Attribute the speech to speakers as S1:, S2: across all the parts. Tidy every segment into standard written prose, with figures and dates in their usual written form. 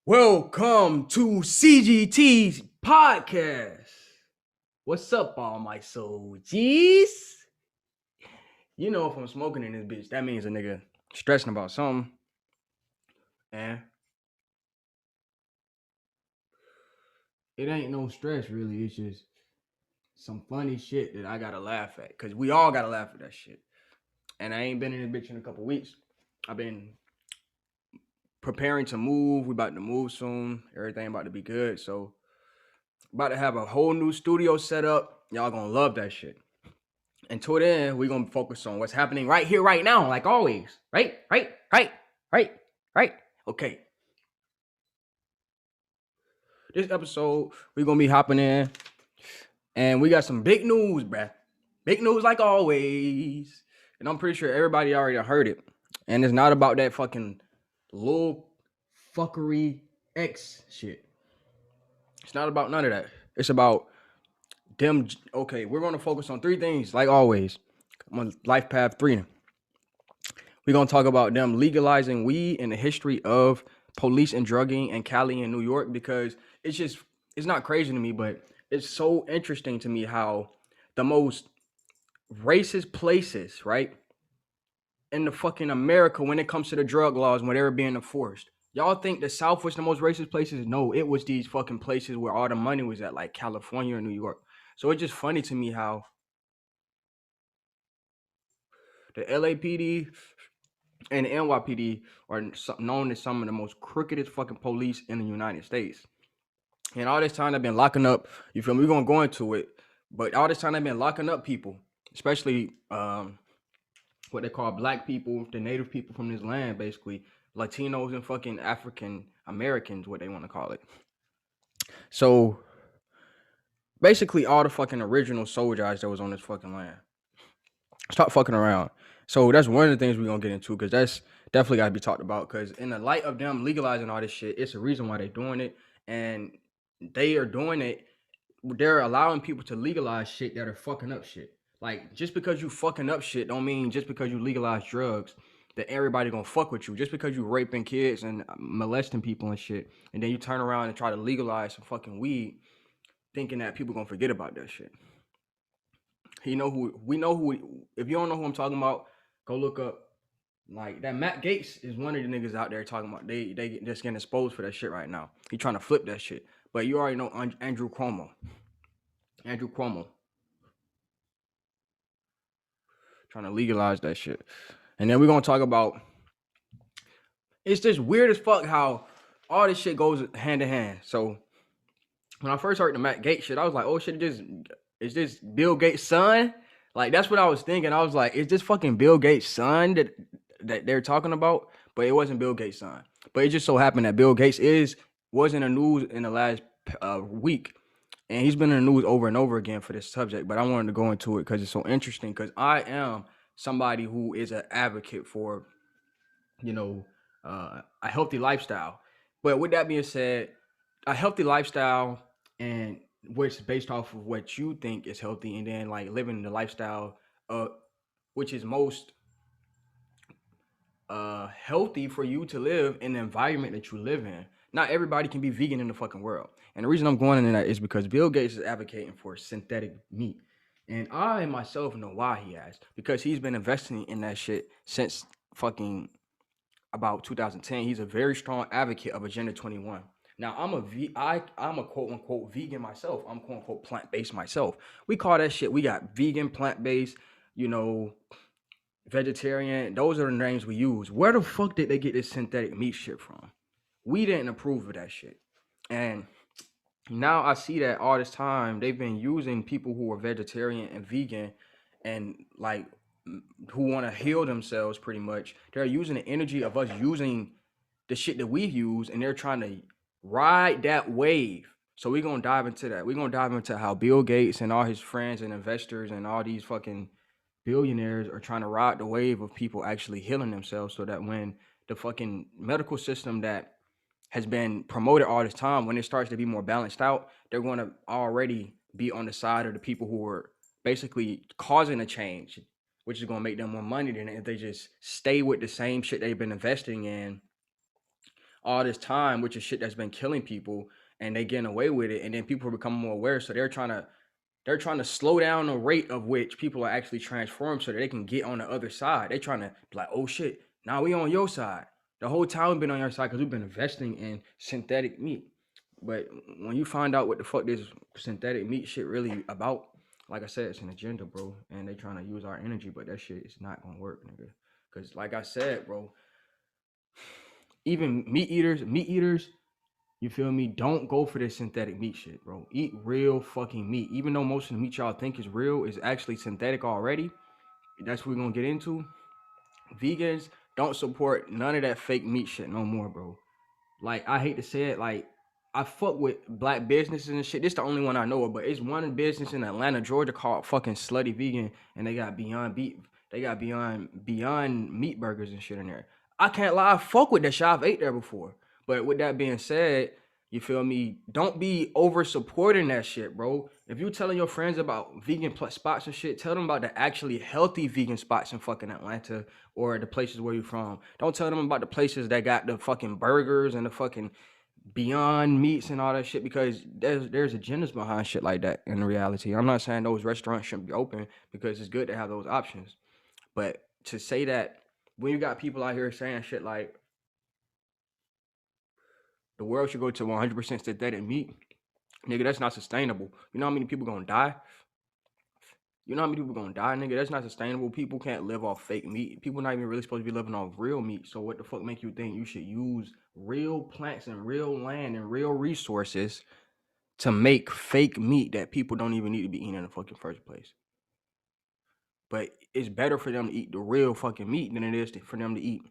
S1: Welcome to CGT's podcast. What's up, all my soldiers? You know, if I'm smoking in this bitch, that means a nigga stressing about something. And it ain't no stress, really. It's just some funny shit that I gotta laugh at. Because we all gotta laugh at that shit. And I ain't been in this bitch in a couple weeks. I've been preparing to move. We about to move soon. Everything about to be good. So, about to have a whole new studio set up. Y'all gonna love that shit. Until then, we're gonna focus on what's happening right here, right now, like always. Right. Okay. This episode, we're gonna be hopping in, and we got some big news, bruh. Big news like always. And I'm pretty sure everybody already heard it. And it's not about that fucking little fuckery X shit. It's not about none of that. It's about them. Okay, we're gonna focus on three things, like always. I'm on life path 3. We're gonna talk about them legalizing weed and the history of police and drugging in Cali and New York, because it's not crazy to me, but it's so interesting to me how the most racist places, right, in the fucking America when it comes to the drug laws when they were being enforced. Y'all think the South was the most racist places? No, it was these fucking places where all the money was at, like California and New York. So it's just funny to me how the LAPD and the NYPD are known as some of the most crookedest fucking police in the United States. And all this time they've been locking up, you feel me? We're gonna go into it, but all this time they've been locking up people, especially what they call black people, the native people from this land, basically Latinos and fucking African Americans, what they want to call it. So basically, all the fucking original soldiers that was on this fucking land. Stop fucking around. So that's one of the things we're gonna get into, because that's definitely gotta be talked about. Because in the light of them legalizing all this shit, it's a reason why they're doing it, and they are doing it. They're allowing people to legalize shit that are fucking up shit. Like, just because you fucking up shit don't mean just because you legalize drugs that everybody gonna fuck with you. Just because you raping kids and molesting people and shit, and then you turn around and try to legalize some fucking weed, thinking that people gonna forget about that shit. We know who. If you don't know who I'm talking about, go look up. Like, that Matt Gaetz is one of the niggas out there talking about they just getting exposed for that shit right now. He trying to flip that shit. But you already know Andrew Cuomo. Andrew Cuomo trying to legalize that shit. And then we're gonna talk about, it's just weird as fuck how all this shit goes hand in hand. So when I first heard the Matt Gaetz shit, I was like, oh shit, is this Bill Gates' son? Like, that's what I was thinking. I was like, is this fucking Bill Gates' son that they're talking about? But it wasn't Bill Gates' son. But it just so happened that Bill Gates was in the news in the last week, and he's been in the news over and over again for this subject. But I wanted to go into it because it's so interesting. Because I am somebody who is an advocate for, you know, a healthy lifestyle. But with that being said, a healthy lifestyle, and which is based off of what you think is healthy, and then like living the lifestyle which is most healthy for you to live in the environment that you live in. Not everybody can be vegan in the fucking world. And the reason I'm going into that is because Bill Gates is advocating for synthetic meat. And I myself know why he has. Because he's been investing in that shit since fucking about 2010. He's a very strong advocate of Agenda 21. Now, I'm a quote unquote vegan myself. I'm quote unquote plant based myself. We call that shit. We got vegan, plant based, you know, vegetarian. Those are the names we use. Where the fuck did they get this synthetic meat shit from? We didn't approve of that shit. And now I see that all this time they've been using people who are vegetarian and vegan, and like who want to heal themselves pretty much. They're using the energy of us using the shit that we use, and they're trying to ride that wave. So we're gonna dive into that. We're gonna dive into how Bill Gates and all his friends and investors and all these fucking billionaires are trying to ride the wave of people actually healing themselves, so that when the fucking medical system that has been promoted all this time, when it starts to be more balanced out, they're going to already be on the side of the people who are basically causing a change, which is going to make them more money than if they just stay with the same shit they've been investing in all this time, which is shit that's been killing people, and they getting away with it, and then people are becoming more aware, so they're trying to slow down the rate of which people are actually transformed so that they can get on the other side. They're trying to be like, oh shit, now we on your side. The whole time we've been on your side because we've been investing in synthetic meat. But when you find out what the fuck this synthetic meat shit really about, like I said, it's an agenda, bro. And they trying to use our energy, but that shit is not gonna work, nigga. Cause like I said, bro, even meat eaters, you feel me? Don't go for this synthetic meat shit, bro. Eat real fucking meat. Even though most of the meat y'all think is real is actually synthetic already. That's what we're gonna get into. Vegans don't support none of that fake meat shit no more, bro. Like, I hate to say it, like, I fuck with black businesses and shit. This the only one I know of, but it's one business in Atlanta, Georgia called fucking Slutty Vegan, and they got Beyond Beef. They got Beyond Meat Burgers and shit in there. I can't lie, I fuck with that shit. I've ate there before. But with that being said, you feel me? Don't be over supporting that shit, bro. If you telling your friends about vegan spots and shit, tell them about the actually healthy vegan spots in fucking Atlanta or the places where you're from. Don't tell them about the places that got the fucking burgers and the fucking Beyond Meats and all that shit, because there's agendas behind shit like that in reality. I'm not saying those restaurants shouldn't be open, because it's good to have those options. But to say that when you got people out here saying shit like the world should go to 100% synthetic meat, nigga, that's not sustainable. You know how many people gonna die? You know how many people gonna die, nigga? That's not sustainable. People can't live off fake meat. People not even really supposed to be living off real meat. So what the fuck make you think you should use real plants and real land and real resources to make fake meat that people don't even need to be eating in the fucking first place? But it's better for them to eat the real fucking meat than it is for them to eat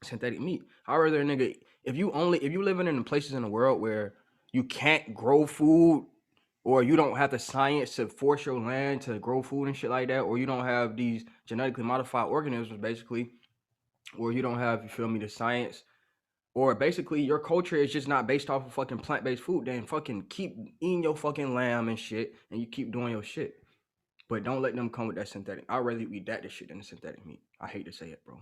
S1: synthetic meat. I'd rather, nigga, if you living in the places in the world where you can't grow food, or you don't have the science to force your land to grow food and shit like that, or you don't have these genetically modified organisms, basically, or you don't have, you feel me, the science, or basically your culture is just not based off of fucking plant-based food, then fucking keep eating your fucking lamb and shit, and you keep doing your shit. But don't let them come with that synthetic. I'd rather eat that shit than the synthetic meat. I hate to say it, bro.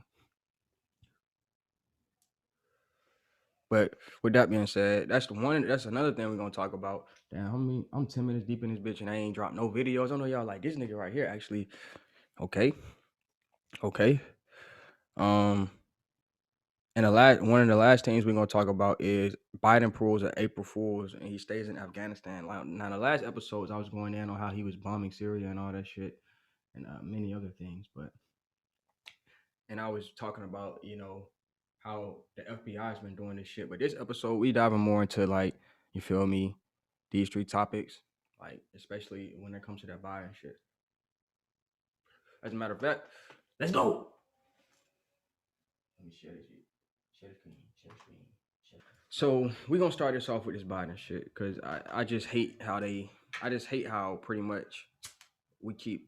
S1: But with that being said, that's another thing we're gonna talk about. Damn, I mean, I'm 10 minutes deep in this bitch and I ain't dropped no videos. I know y'all like this nigga right here, actually. Okay. Okay. Um, and one of the last things we're gonna talk about is Biden pulls an April Fools and he stays in Afghanistan. Now, the last episodes I was going in on how he was bombing Syria and all that shit, and many other things, and I was talking about, how the FBI has been doing this shit. But this episode, we diving more into, like, you feel me, these three topics, like, especially when it comes to that Biden shit. As a matter of fact, let's go. Let me share this. Share the screen. Share the screen. So we're gonna start this off with this Biden shit, because I just hate how pretty much we keep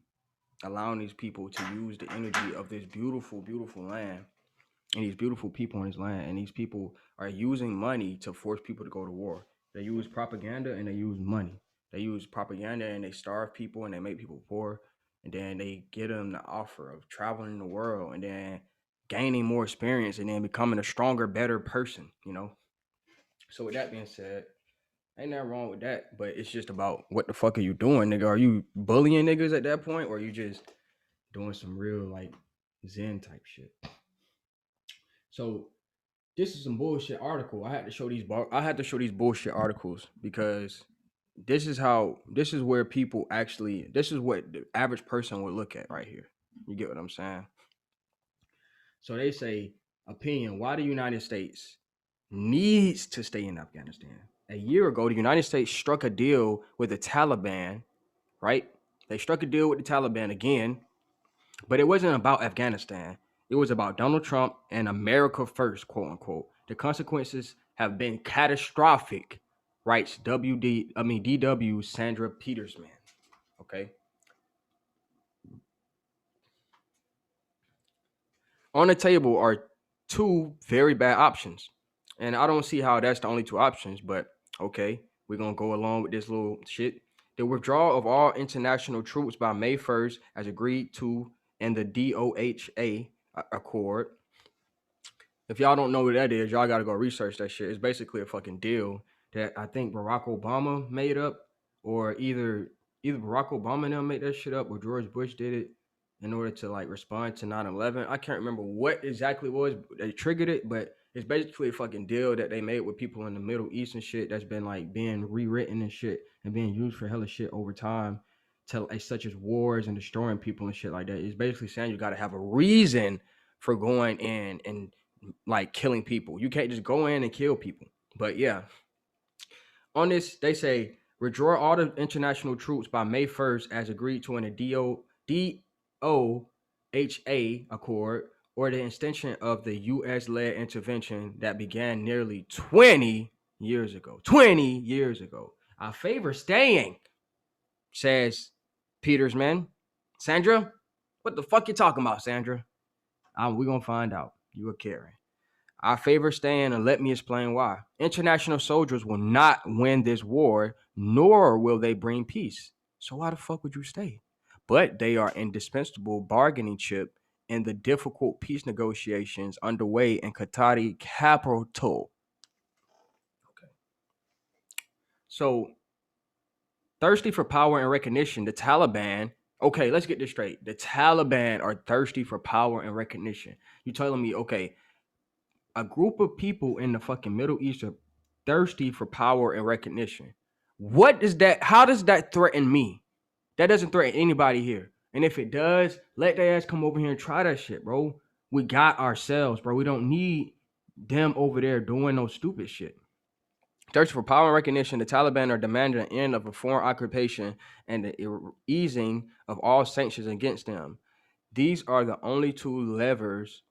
S1: allowing these people to use the energy of this beautiful, beautiful land and these beautiful people on this land, and these people are using money to force people to go to war. They use propaganda and they use money. They use propaganda and they starve people and they make people poor, and then they get them the offer of traveling the world and then gaining more experience and then becoming a stronger, better person, So with that being said, ain't nothing wrong with that, but it's just about what the fuck are you doing, nigga? Are you bullying niggas at that point, or are you just doing some real, like, Zen type shit? So this is some bullshit article. I had to show these bullshit articles because this is where people actually, this is what the average person would look at right here. You get what I'm saying? So they say, opinion, why the United States needs to stay in Afghanistan. A year ago, the United States struck a deal with the Taliban, right? They struck a deal with the Taliban again, but it wasn't about Afghanistan. It was about Donald Trump and America first, quote unquote. The consequences have been catastrophic, writes DW Sandra Petersman. Okay. On the table are two very bad options. And I don't see how that's the only two options, but okay, we're going to go along with this little shit. The withdrawal of all international troops by May 1st, as agreed to in the DOHA accord, If y'all don't know what that is, y'all gotta go research that shit. It's basically a fucking deal that I think Barack Obama made up, or either Barack Obama and them made that shit up, or George Bush did it in order to like respond to 9/11. I can't remember what exactly it was they triggered it, but it's basically a fucking deal that they made with people in the Middle East and shit that's been like being rewritten and shit and being used for hella shit over time, to like, such as wars and destroying people and shit like that. It's basically saying you got to have a reason for going in and like killing people. You can't just go in and kill people. But yeah, on this, they say withdraw all the international troops by May 1st as agreed to in a DOHA accord, or the extension of the U.S.-led intervention that began nearly 20 years ago. 20 years ago. I favor staying, says Petersman. Sandra, what the fuck you talking about, Sandra? We're going to find out. You a Karen. I favor staying, and let me explain why. International soldiers will not win this war, nor will they bring peace. So why the fuck would you stay? But they are indispensable bargaining chip in the difficult peace negotiations underway in Qatari capital. Okay. So thirsty for power and recognition, the Taliban. Okay, let's get this straight. The Taliban are thirsty for power and recognition. You telling me, okay, a group of people in the fucking Middle East are thirsty for power and recognition. What is that? How does that threaten me? That doesn't threaten anybody here. And if it does, let their ass come over here and try that shit, bro. We got ourselves, bro. We don't need them over there doing no stupid shit. Thirsty for power and recognition, the Taliban are demanding an end of a foreign occupation and the easing of all sanctions against them. These are the only two levers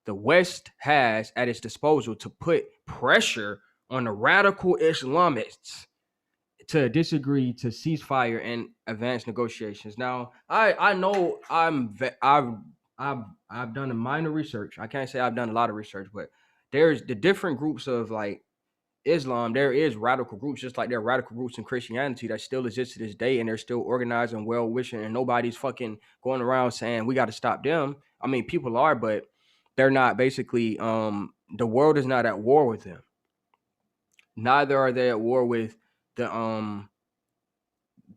S1: the West has at its disposal to put pressure on the radical Islamists to disagree to ceasefire and advance negotiations. Now, I know I've done a minor research. I can't say I've done a lot of research, but there's the different groups of like Islam. There is radical groups, just like there are radical groups in Christianity that still exist to this day, and they're still organized and well wishing, and nobody's fucking going around saying we got to stop them. I mean, people are, but they're not. Basically, the world is not at war with them. Neither are they at war with the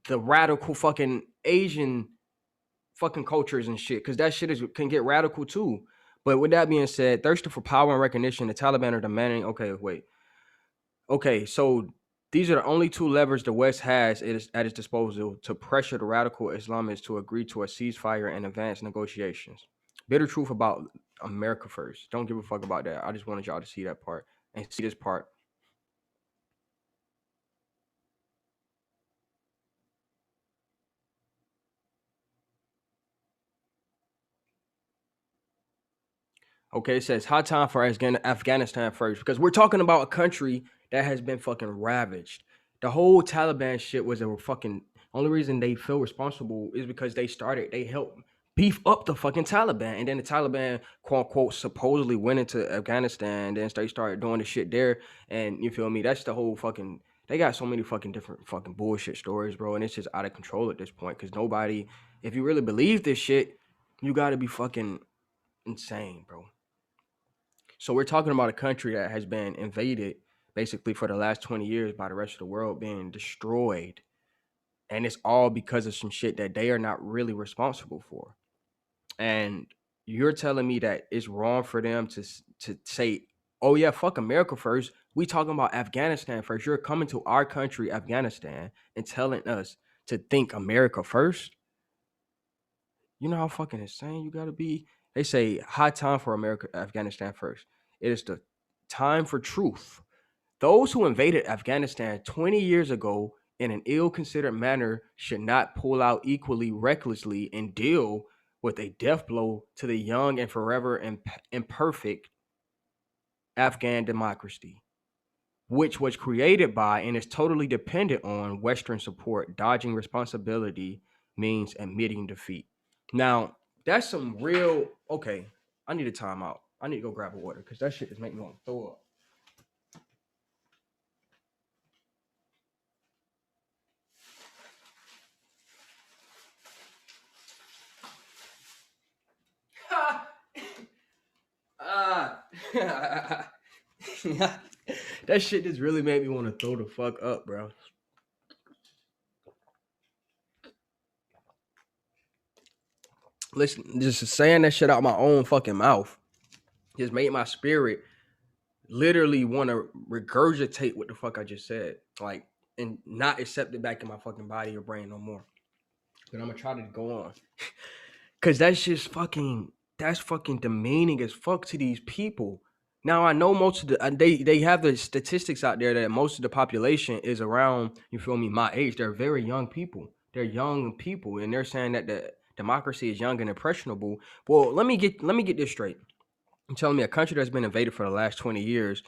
S1: radical fucking Asian fucking cultures and shit, because that shit can get radical too. But with that being said, thirsty for power and recognition, the Taliban are demanding. Okay, so these are the only two levers the West has at its disposal to pressure the radical Islamists to agree to a ceasefire and advance negotiations. Bitter truth about America first. Don't give a fuck about that. I just wanted y'all to see that part and see this part. Okay, it says hot time for Afghanistan first, because we're talking about a country that has been fucking ravaged. The whole Taliban shit was a fucking only reason they feel responsible is because they helped beef up the fucking Taliban, and then the Taliban quote unquote supposedly went into Afghanistan, and then they started doing the shit there, and you feel me? That's the whole fucking. They got so many fucking different fucking bullshit stories, bro, and it's just out of control at this point. Because nobody, if you really believe this shit, you got to be fucking insane, bro. So we're talking about a country that has been invaded basically for the last 20 years by the rest of the world, being destroyed. And it's all because of some shit that they are not really responsible for. And you're telling me that it's wrong for them to say, "Oh yeah, fuck America first. We talking about Afghanistan first. You're coming to our country, Afghanistan, and telling us to think America first. You know how fucking insane you gotta be?" They say high time for America, Afghanistan first. It is the time for truth. Those who invaded Afghanistan 20 years ago in an ill-considered manner should not pull out equally recklessly and deal with a death blow to the young and forever imperfect Afghan democracy, which was created by and is totally dependent on Western support. Dodging responsibility means admitting defeat. Now, that's some real. Okay, I need a timeout. I need to go grab a water because that shit is making me want to throw up. Ah. That shit just really made me want to throw the fuck up, bro. Listen, just saying that shit out my own fucking mouth just made my spirit literally want to regurgitate what the fuck I just said, like, and not accept it back in my fucking body or brain no more. But I'm gonna try to go on, cause that's fucking demeaning as fuck to these people. Now I know most of the they have the statistics out there that most of the population is around, you feel me, my age. They're very young people. They're young people, and they're saying that the democracy is young and impressionable. Well, let me get this straight. You're telling me a country that's been invaded for the last 20 years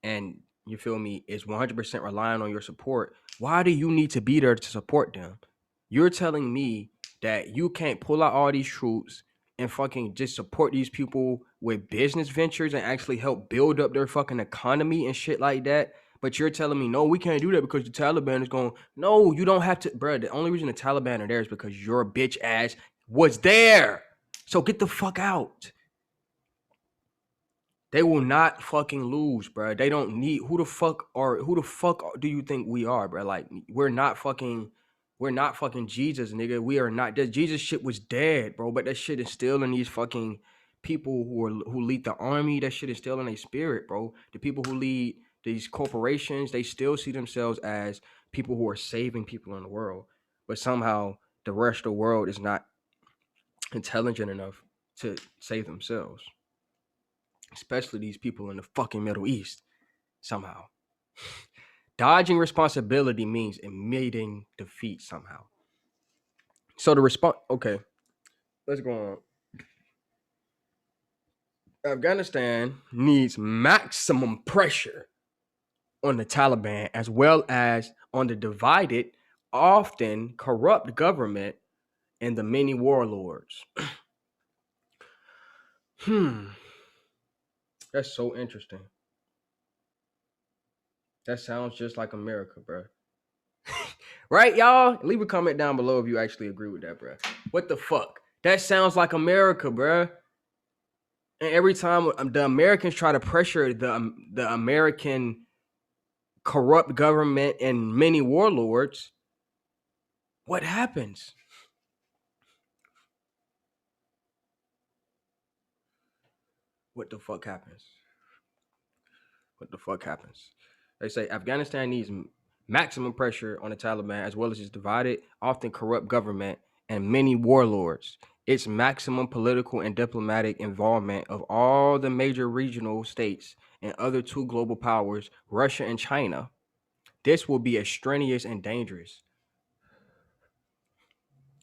S1: and, you feel me, is 100% relying on your support. Why do you need to be there to support them? You're telling me that you can't pull out all these troops and fucking just support these people with business ventures and actually help build up their fucking economy and shit like that. But you're telling me, no, we can't do that because the Taliban is going, no, you don't have to, bro. The only reason the Taliban are there is because your bitch ass was there. So get the fuck out. They will not fucking lose, bro. They don't need who the fuck do you think we are, bro? Like we're not fucking Jesus, nigga. We are not. That Jesus shit was dead, bro. But that shit is still in these fucking people who lead the army. That shit is still in their spirit, bro. The people who lead these corporations, they still see themselves as people who are saving people in the world. But somehow the rest of the world is not intelligent enough to save themselves, especially these people in the fucking Middle East, somehow. Dodging responsibility means admitting defeat somehow. So the response, okay, let's go on. Afghanistan needs maximum pressure on the Taliban as well as on the divided, often corrupt government and the many warlords. That's so interesting. That sounds just like America, bro. Right, y'all? Leave a comment down below if you actually agree with that, bro. What the fuck? That sounds like America, bro. And every time the Americans try to pressure the American corrupt government and many warlords, what happens? What the fuck happens? What the fuck happens? They say Afghanistan needs maximum pressure on the Taliban as well as its divided, often corrupt government and many warlords. Its maximum political and diplomatic involvement of all the major regional states and other two global powers, Russia and China. This will be extraneous and dangerous.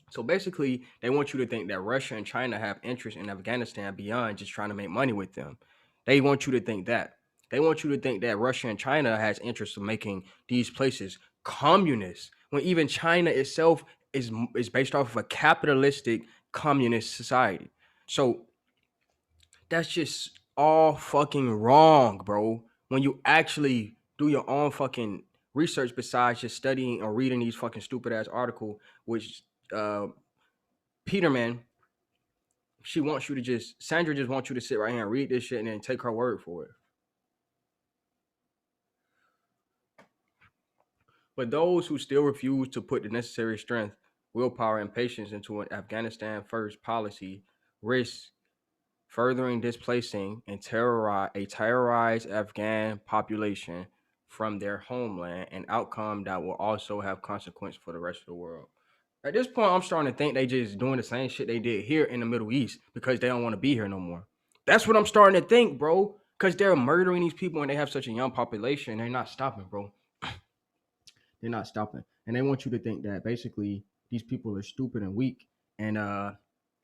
S1: So basically, they want you to think that Russia and China have interest in Afghanistan beyond just trying to make money with them. They want you to think that. They want you to think that Russia and China has interest in making these places communist, when even China itself is based off of a capitalistic communist society. So that's just all fucking wrong, bro. When you actually do your own fucking research besides just studying or reading these fucking stupid ass article, which Peterman, Sandra just wants you to sit right here and read this shit and then take her word for it. But those who still refuse to put the necessary strength, willpower, and patience into an Afghanistan first policy risk furthering displacing and terrorized Afghan population from their homeland, an outcome that will also have consequence for the rest of the world. At this point, I'm starting to think they just doing the same shit they did here in the Middle East because they don't want to be here no more. That's what I'm starting to think, bro. Because they're murdering these people and they have such a young population. They're not stopping, bro. They're not stopping. And they want you to think that basically these people are stupid and weak. And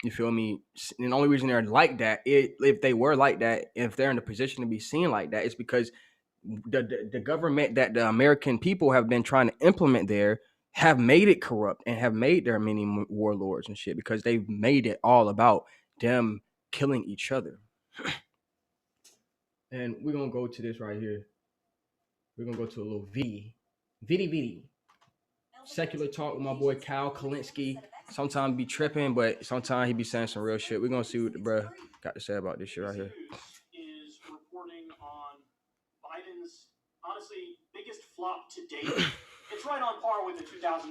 S1: you feel me? And the only reason they're like that, if they were like that, if they're in a position to be seen like that, it's because the government that the American people have been trying to implement there have made it corrupt and have made their many warlords and shit because they've made it all about them killing each other. And we're gonna go to this right here. We're gonna go to a little Vidi. Secular talk with my boy Kyle Kalinsky. Sometimes be tripping, but sometimes he be saying some real shit. We're gonna see what the bruh got to say about this shit right here.
S2: honestly, biggest flop to date. It's right on par with the $2,000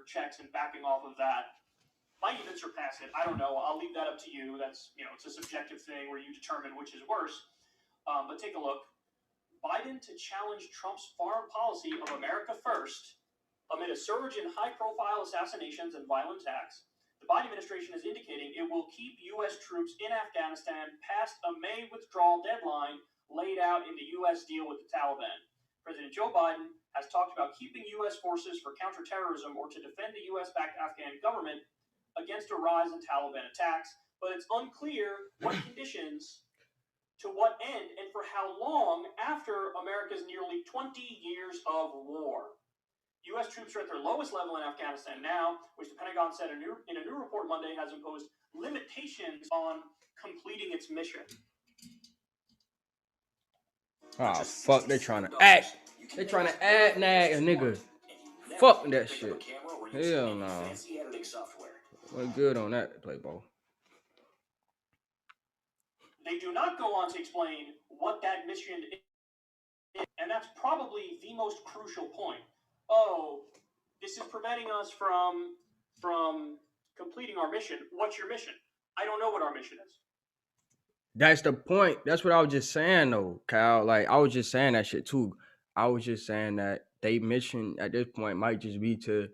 S2: checks and backing off of that. Might even surpass it. I don't know. I'll leave that up to you. That's, it's a subjective thing where you determine which is worse. But take a look. Biden to challenge Trump's foreign policy of America first amid a surge in high-profile assassinations and violent attacks. The Biden administration is indicating it will keep U.S. troops in Afghanistan past a May withdrawal deadline laid out in the U.S. deal with the Taliban. President Joe Biden has talked about keeping U.S. forces for counterterrorism or to defend the U.S.-backed Afghan government against a rise in Taliban attacks, but it's unclear what conditions, to what end, and for how long after America's nearly 20 years of war. U.S. troops are at their lowest level in Afghanistan now, which the Pentagon said in a new report Monday has imposed limitations on completing its mission.
S1: Oh, fuck, they trying to act. They trying to add nag a nigga. Fuck that shit. Hell no. Went good on that play ball.
S2: They do not go on to explain what that mission is, and that's probably the most crucial point. Oh, this is preventing us from completing our mission. What's your mission? I don't know what our mission is.
S1: That's the point. That's what I was just saying though, Kyle. Like I was just saying that shit too. I was just saying that they mission at this point might just be to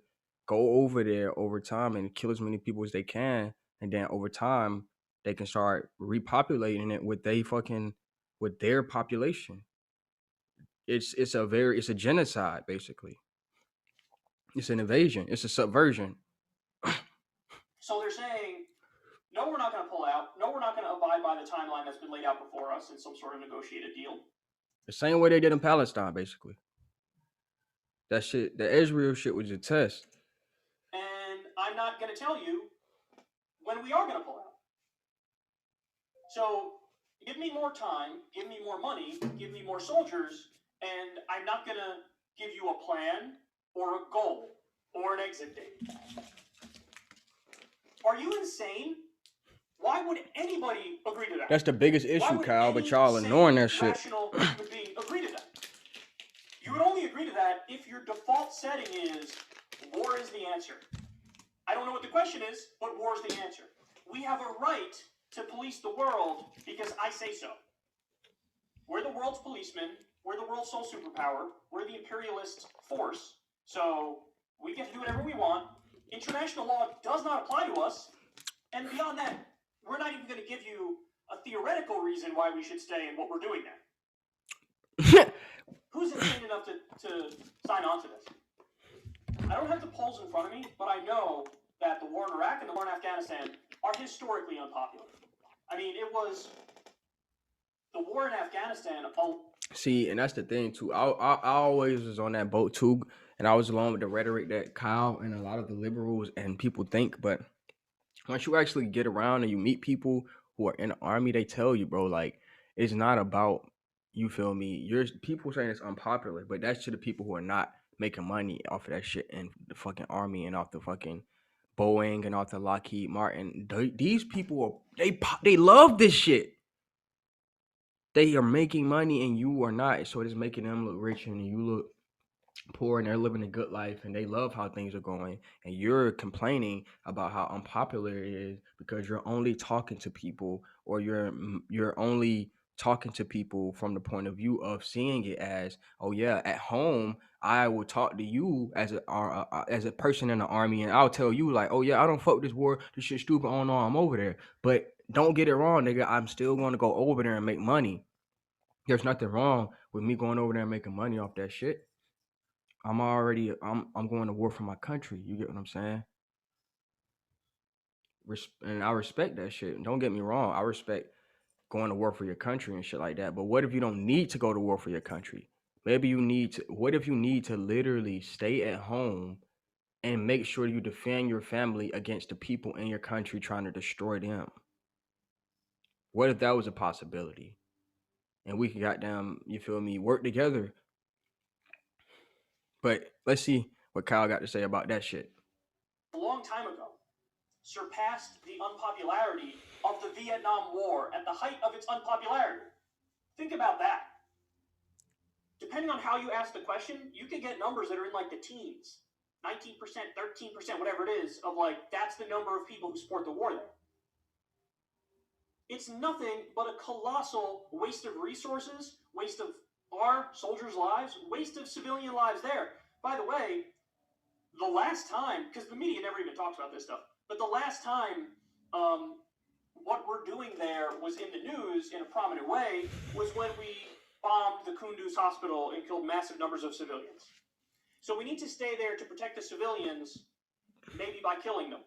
S1: go over there over time and kill as many people as they can, and then over time they can start repopulating it with their population. It's a genocide basically. It's an invasion. It's a subversion.
S2: So they're saying, no, we're not going to pull out. No, we're not going to abide by the timeline that's been laid out before us in some sort of negotiated deal.
S1: The same way they did in Palestine, basically. That shit, the Israel shit was a test.
S2: And I'm not going to tell you when we are going to pull out. So give me more time, give me more money, give me more soldiers, and I'm not going to give you a plan or a goal or an exit date. Are you insane? Why would anybody agree to that?
S1: That's the biggest issue, Kyle, but y'all ignoring that shit.
S2: Rational human being agree to that. You would only agree to that if your default setting is war is the answer. I don't know what the question is, but war is the answer. We have a right to police the world because I say so. We're the world's policemen. We're the world's sole superpower. We're the imperialist force. So we get to do whatever we want. International law does not apply to us. And beyond that, we're not even going to give you a theoretical reason why we should stay and what we're doing there. Who's insane enough to sign on to this? I don't have the polls in front of me, but I know that the war in Iraq and the war in Afghanistan are historically unpopular. I mean, it was the war in Afghanistan.
S1: See, and that's the thing too. I always was on that boat too, and I was along with the rhetoric that Kyle and a lot of the liberals and people think. But once you actually get around and you meet people who are in the army, they tell you, bro, like it's not about, you feel me. You're people saying it's unpopular, but that's to the people who are not making money off of that shit in the fucking army and off the fucking Boeing and off the Lockheed Martin. These people they love this shit. They are making money and you are not, so it's making them look rich and you look poor, and they're living a good life and they love how things are going, and you're complaining about how unpopular it is because you're only talking to people, or you're only talking to people from the point of view of seeing it as, oh yeah, at home I will talk to you as a person in the army, and I'll tell you like, oh yeah, I don't fuck with this war, this shit stupid, oh no, I'm over there. But don't get it wrong, nigga, I'm still going to go over there and make money. There's nothing wrong with me going over there and making money off that shit. I'm going to war for my country. You get what I'm saying? And I respect that shit. Don't get me wrong. I respect going to war for your country and shit like that. But what if you don't need to go to war for your country? Maybe you need to. What if you need to literally stay at home and make sure you defend your family against the people in your country trying to destroy them? What if that was a possibility? And we could goddamn, you feel me, work together. But let's see what Kyle got to say about that shit.
S2: A long time ago, surpassed the unpopularity of the Vietnam War at the height of its unpopularity. Think about that. depending on how you ask the question, you can get numbers that are in like the teens, 19%, 13%, whatever it is, of like, that's the number of people who support the war there. It's nothing but a colossal waste of resources, waste of our soldiers' lives, waste of civilian lives there. By the way, the last time, because the media never even talks about this stuff, but the last time what we're doing there was in the news in a prominent way was when we bombed the Kunduz hospital and killed massive numbers of civilians. So we need to stay there to protect the civilians, maybe by killing them.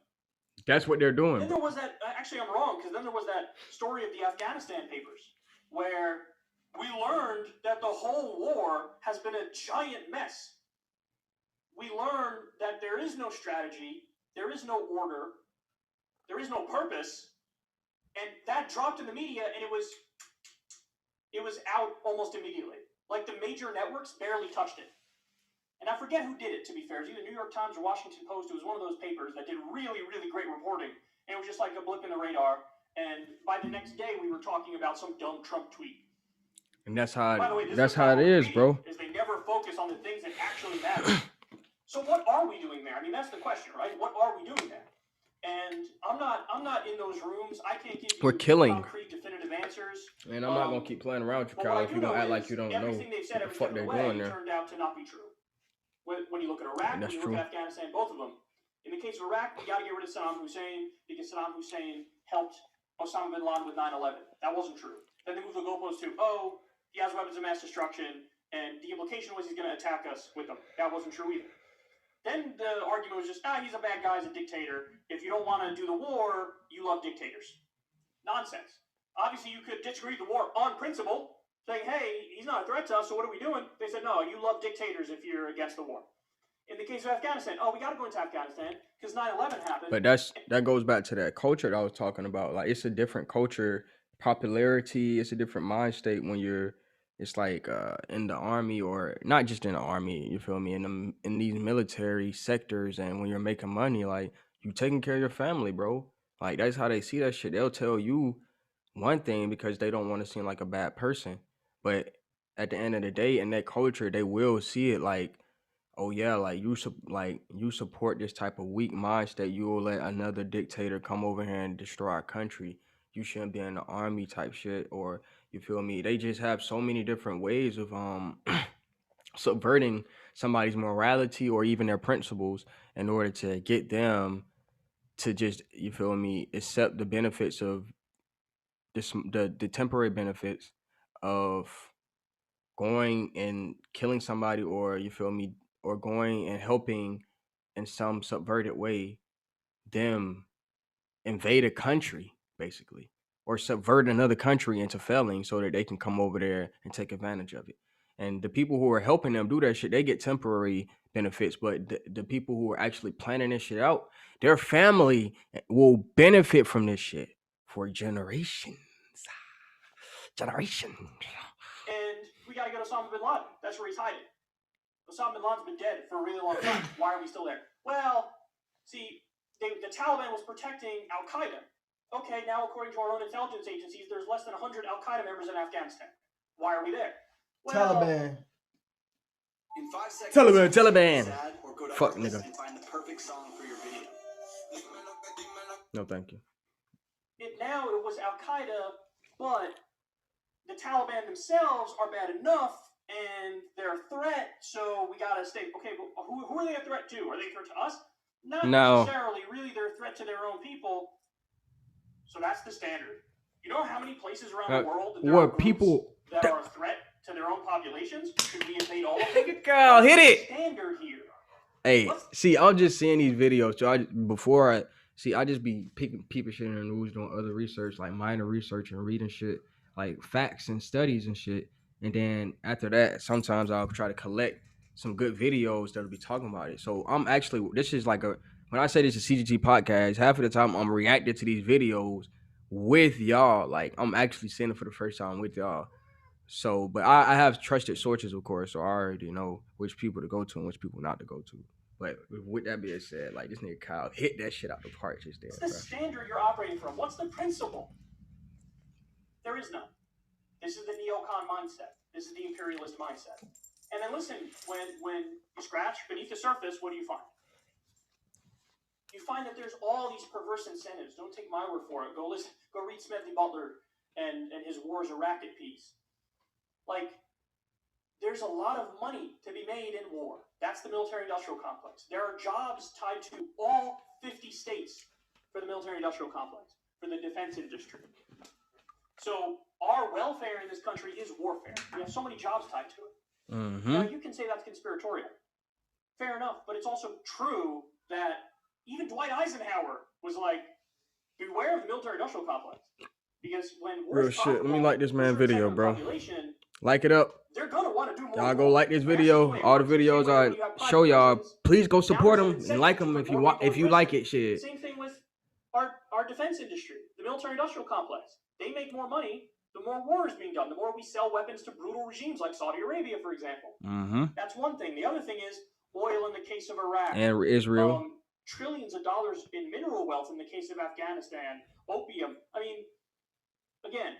S1: That's what they're doing.
S2: Then there was that, actually I'm wrong, because then there was that story of the Afghanistan papers, where we learned that the whole war has been a giant mess. We learned that there is no strategy, there is no order, there is no purpose, and that dropped in the media, and it was out almost immediately. Like, the major networks barely touched it. And I forget who did it, to be fair. It was either New York Times or Washington Post. It was one of those papers that did really, really great reporting. And it was just like a blip in the radar. And by the next day, we were talking about some dumb Trump tweet.
S1: And that's how
S2: By the way,
S1: that's how it is, bro.
S2: Is they never focus on the things that actually matter. So what are we doing there? I mean, that's the question, right? What are we doing there? And I'm not in those rooms. I can't give you concrete, definitive answers.
S1: And I'm not gonna keep playing around with you, Kyle, if you're gonna act like you don't know
S2: everything they've said,
S1: what the fuck they're doing there.
S2: Turned out to not be true. When you look at Iraq, when you look at Afghanistan, both of them. In the case of Iraq, we got to get rid of Saddam Hussein because Saddam Hussein helped Osama bin Laden with 9/11. That wasn't true. Then they moved the goalpost to, he has weapons of mass destruction, and the implication was he's going to attack us with them. That wasn't true either. Then the argument was just, he's a bad guy, he's a dictator. If you don't want to do the war, you love dictators. Nonsense. Obviously, you could disagree with the war on principle, saying, hey, he's not a threat to us, so what are we doing? They said, no, you love dictators if you're against the war. In the case of Afghanistan, we got to go into Afghanistan because 9/11 happened.
S1: But that goes back to that culture that I was talking about. Like, it's a different culture, popularity, it's a different mind state when it's like in the army, or not just in the army, you feel me, in these military sectors, and when you're making money, like, you taking care of your family, bro. Like, that's how they see that shit. They'll tell you one thing because they don't want to seem like a bad person. But at the end of the day, in that culture, they will see it like, oh yeah, like you support this type of weak mind state. You will let another dictator come over here and destroy our country. You shouldn't be in the army type shit, or you feel me? They just have so many different ways of subverting somebody's morality or even their principles in order to get them to just, you feel me, accept the benefits of the temporary benefits of going and killing somebody, or you feel me, or going and helping in some subverted way them invade a country, basically, or subvert another country into failing so that they can come over there and take advantage of it. And the people who are helping them do that shit, they get temporary benefits, but the people who are actually planning this shit out, their family will benefit from this shit for generations.
S2: And we got to go to Osama bin Laden. That's where he's hiding. Osama bin Laden's been dead for a really long time. Why are we still there? Well, see, the Taliban was protecting Al-Qaeda. Okay, now according to our own intelligence agencies, there's less than 100 Al-Qaeda members in Afghanistan. Why are we there? Well,
S1: Taliban.
S2: In 5 seconds,
S1: Taliban. Fuck, nigga.
S2: And find the perfect song for your video.
S1: No, thank you.
S2: It was Al-Qaeda, but the Taliban themselves are bad enough, and they're a threat, so we gotta stay. Okay, but who are they a threat to? Are they a threat to us? Not necessarily. Really, they're a threat to their own people. So that's the standard. You know how many places around the world there are people that are a threat to their own populations? Should we invade all of them?
S1: Girl, hit it.
S2: Standard here.
S1: Hey, see, I'm just seeing these videos. So I just be peeping shit in the news, doing other research, like minor research and reading shit, like facts and studies and shit. And then after that, sometimes I'll try to collect some good videos that'll be talking about it. So I'm actually, this is like when I say this is CGT podcast, half of the time I'm reacting to these videos with y'all. Like, I'm actually seeing it for the first time with y'all. So, but I have trusted sources, of course, so I already know which people to go to and which people not to go to. But with that being said, like, this nigga Kyle hit that shit out the park just there.
S2: What's the standard you're operating from? What's the principle? There is none. This is the neocon mindset. This is the imperialist mindset. And then listen, when you scratch beneath the surface, what do you find? You find that there's all these perverse incentives. Don't take my word for it. Go read Smedley Butler and his War is a Racket piece. Like, there's a lot of money to be made in war. That's the military-industrial complex. There are jobs tied to all 50 states for the military-industrial complex, for the defense industry. So our welfare in this country is warfare. We have so many jobs tied to it.
S1: Mm-hmm.
S2: Now, you can say that's conspiratorial. Fair enough, but it's also true that even Dwight Eisenhower was like, beware of the military-industrial complex. Because when
S1: Real shit. Let me like this man video, bro.
S2: population,
S1: like it up.
S2: They're gonna want to do more.
S1: Y'all go like this video. All the videos I show y'all, please go support them and like them if you like it. Shit.
S2: Same thing with our defense industry, the military-industrial complex. They make more money the more war is being done, the more we sell weapons to brutal regimes like Saudi Arabia, for example.
S1: Mm-hmm.
S2: That's one thing. The other thing is oil in the case of Iraq
S1: and Israel.
S2: Trillions of dollars in mineral wealth in the case of Afghanistan. Opium. I mean, again.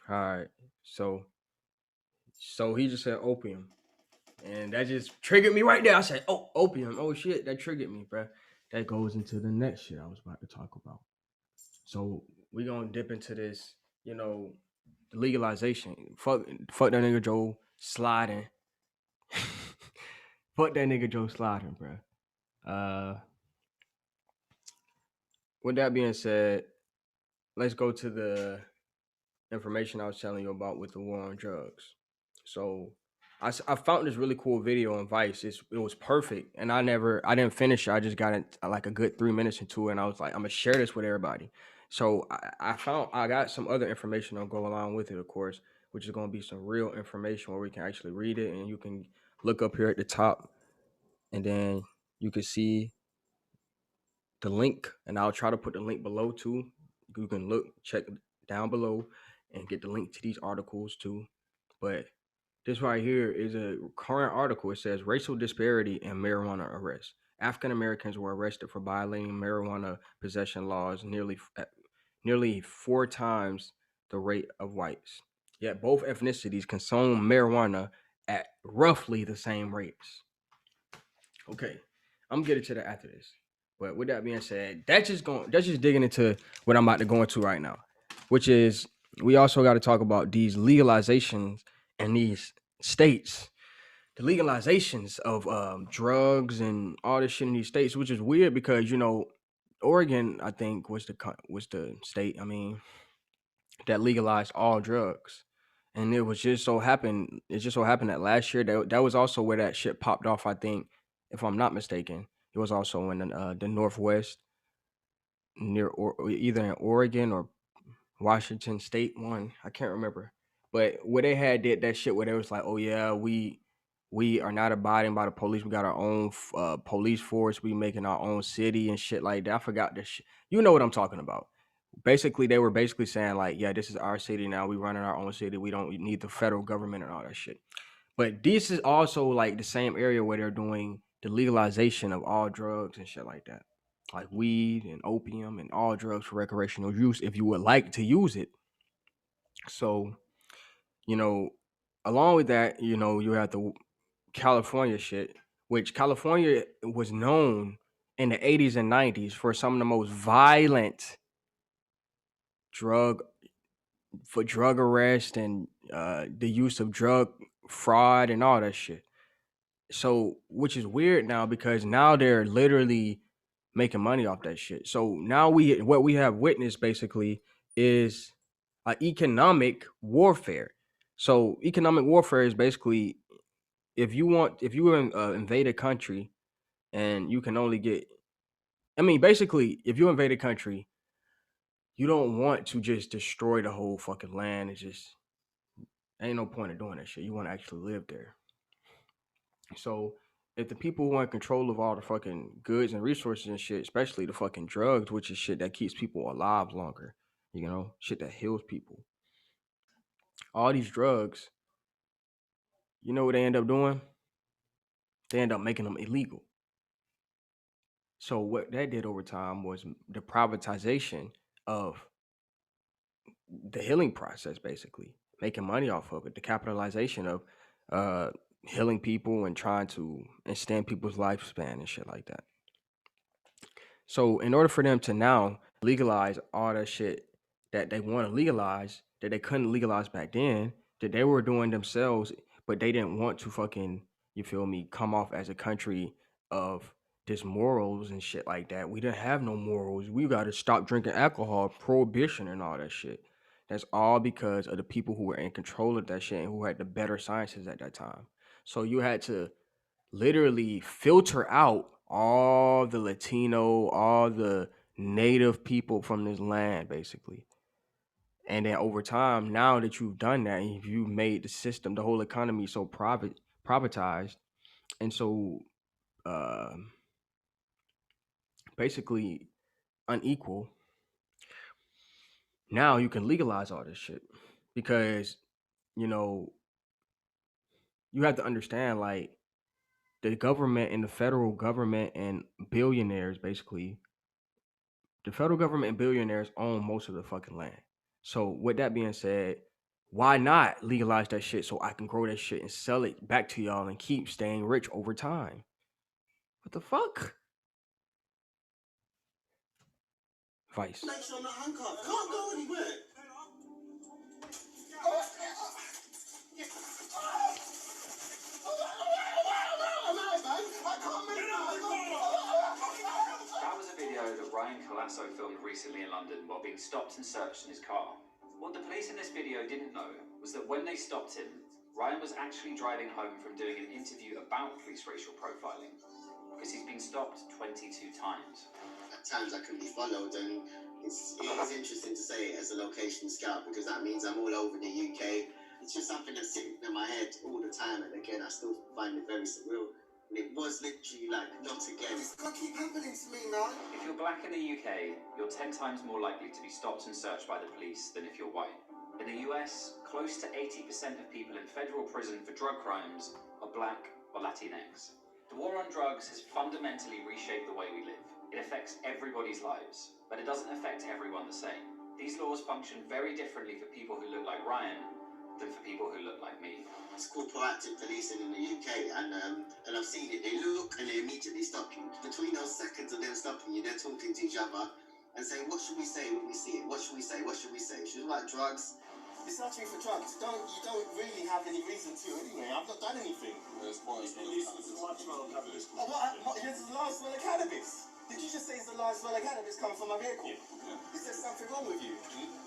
S1: All right. So he just said opium, and that just triggered me right there. I said, "Oh, opium! Oh shit, that triggered me, bro." That goes into the next shit I was about to talk about. So we gonna dip into this, legalization. Fuck that nigga Joe sliding. Fuck that nigga Joe sliding, bro. With that being said, let's go to the information I was telling you about with the war on drugs. So I found this really cool video on Vice. It was perfect, and I didn't finish it. I just got it like a good 3 minutes into it, and I was like, I'm gonna share this with everybody. So I got some other information that'll go along with it, of course, which is gonna be some real information where we can actually read it, and you can look up here at the top, and then you can see the link, and I'll try to put the link below too. You can check down below and get the link to these articles too. But this right here is a current article. It says racial disparity in marijuana arrests. African Americans were arrested for violating marijuana possession laws nearly 4 times the rate of whites. Yet both ethnicities consume marijuana at roughly the same rates. Okay, I'm getting to that after this. But with that being said, that's just digging into what I'm about to go into right now, which is we also got to talk about these legalizations in these states, the legalizations of drugs and all this shit in these states, which is weird because Oregon, I think, was the state, that legalized all drugs. And it just so happened that last year that was also where that shit popped off, I think, if I'm not mistaken. It was also in the Northwest, either in Oregon or Washington State one. I can't remember. But where they had that shit where they was like, oh yeah, we are not abiding by the police. We got our own police force. We making our own city and shit like that. I forgot this shit. You know what I'm talking about. Basically, they were basically saying like, yeah, this is our city now. We running our own city. We don't need the federal government and all that shit. But this is also like the same area where they're doing the legalization of all drugs and shit like that, like weed and opium and all drugs for recreational use if you would like to use it. So, along with that, you have the California shit, which California was known in the 80s and 90s for some of the most violent drug arrest and the use of drug fraud and all that shit. So, which is weird now because now they're literally making money off that shit. So now what we have witnessed basically is economic warfare. So economic warfare is basically if you invade a country and you can only get, basically if you invade a country, you don't want to just destroy the whole fucking land. It's just ain't no point in doing that shit. You want to actually live there. So if the people want control of all the fucking goods and resources and shit, especially the fucking drugs, which is shit that keeps people alive longer, shit that heals people. All these drugs, you know what they end up doing? They end up making them illegal. So what that did over time was the privatization of the healing process, basically. making money off of it, the capitalization of uh healing people and trying to extend people's lifespan and shit like that. So in order for them to now legalize all that shit that they want to legalize, that they couldn't legalize back then, that they were doing themselves, but they didn't want to fucking, you feel me, come off as a country of morals and shit like that. We didn't have no morals. We got to stop drinking alcohol, prohibition and all that shit. That's all because of the people who were in control of that shit and who had the better sciences at that time. So you had to literally filter out all the Latino, all the native people from this land, basically. And then over time, now that you've done that, and you've made the system, the whole economy so privatized and so uh, basically unequal, now you can legalize all this shit because you know you have to understand like the government and the federal government and billionaires basically the federal government and billionaires own most of the fucking land. So with that being said, why not legalize that shit so I can grow that shit and sell it back to y'all and keep staying rich over time? What the fuck? Vice.
S2: Make sure I'm not handcuffed. Can't go anywhere.
S3: That was a video that Ryan Colasso filmed recently in London while being stopped and searched in his car. What the police in this video didn't know was that when they stopped him, Ryan was actually driving home from doing an interview about police racial profiling, because he's been stopped 22 times.
S4: At times I can be followed, and it is interesting to say it as a location scout because that means I'm all over the UK. It's just something that's sitting in my head all the time, and again, I still find it very surreal. And it was literally like, not again. This can't keep happening to me, man.
S3: If you're black in the UK, you're 10 times more likely to be stopped and searched by the police than if you're white. In the US, close to 80% of people in federal prison for drug crimes are black or Latinx. The war on drugs has fundamentally reshaped the way we live. It affects everybody's lives, but it doesn't affect everyone the same. These laws function very differently for people who look like Ryan than for people who look like me.
S4: It's called proactive policing in the UK, and I've seen it. They look and they immediately stop you. Between those seconds of them stopping you, they're talking to each other and saying, "What should we say when we see it? What should we say? What should we say? Should we like drugs?" It's not for drugs. You don't really have any reason to anyway. I've not done anything.
S2: It's a large smell of cannabis.
S4: It's a large smell of cannabis. Did you just say it's a large smell of cannabis coming from my vehicle?
S2: Yeah.
S4: Is there something wrong with you?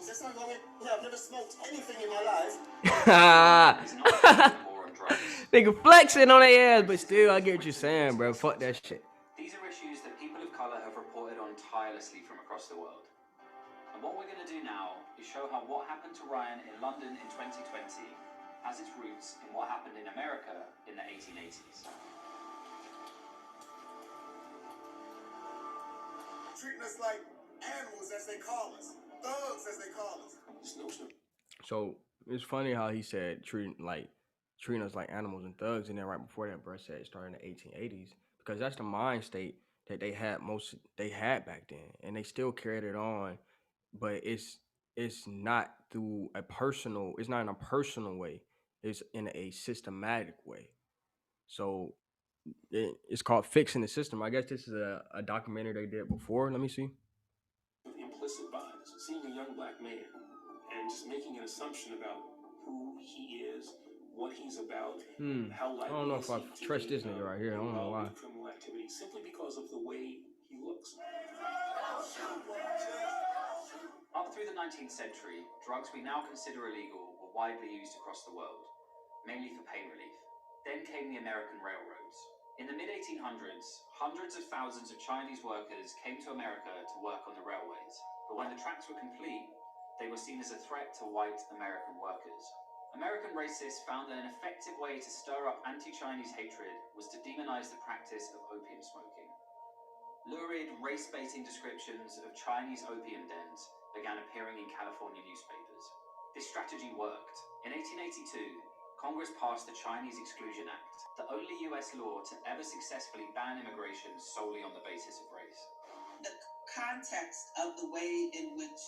S4: Is there something wrong with you? I've never smoked anything in my life.
S3: It's not just the war on drugs.
S1: Nigga flexing on their ass, but still, I get what you're saying, bro. Fuck that shit.
S3: These are issues that people of colour have reported on tirelessly from across the world. And what we're going to do now is show how what happened to Ryan in London in 2020 has its roots in what happened in America in the 1880s.
S4: Treating us like animals, as they call us. Thugs, as they call us.
S1: So it's funny how he said treating us like animals and thugs, and then right before that, bro said it started in the 1880s because that's the mind state that they had back then, and they still carried it on, but it's not through a personal. It's not in a personal way. It's in a systematic way. So it's called fixing the system. I guess this is a documentary they did before. Let me see.
S2: Implicit bias, seeing a young black man and just making an assumption about who he is, what he's about, how likely
S1: I don't know if I
S2: is he to
S1: trust
S2: be
S1: this nigga right here. I don't know
S2: involved
S1: why.
S2: in criminal activity simply because of the way he looks.
S3: Up through the 19th century, drugs we now consider illegal were widely used across the world, mainly for pain relief. Then came the American railroads. In the mid-1800s, hundreds of thousands of Chinese workers came to America to work on the railways. But when the tracks were complete, they were seen as a threat to white American workers. American racists found that an effective way to stir up anti-Chinese hatred was to demonize the practice of opium smoking. Lurid, race-baiting descriptions of Chinese opium dens began appearing in California newspapers. This strategy worked. In 1882, Congress passed the Chinese Exclusion Act, the only US law to ever successfully ban immigration solely on the basis of race.
S5: The context of the way in which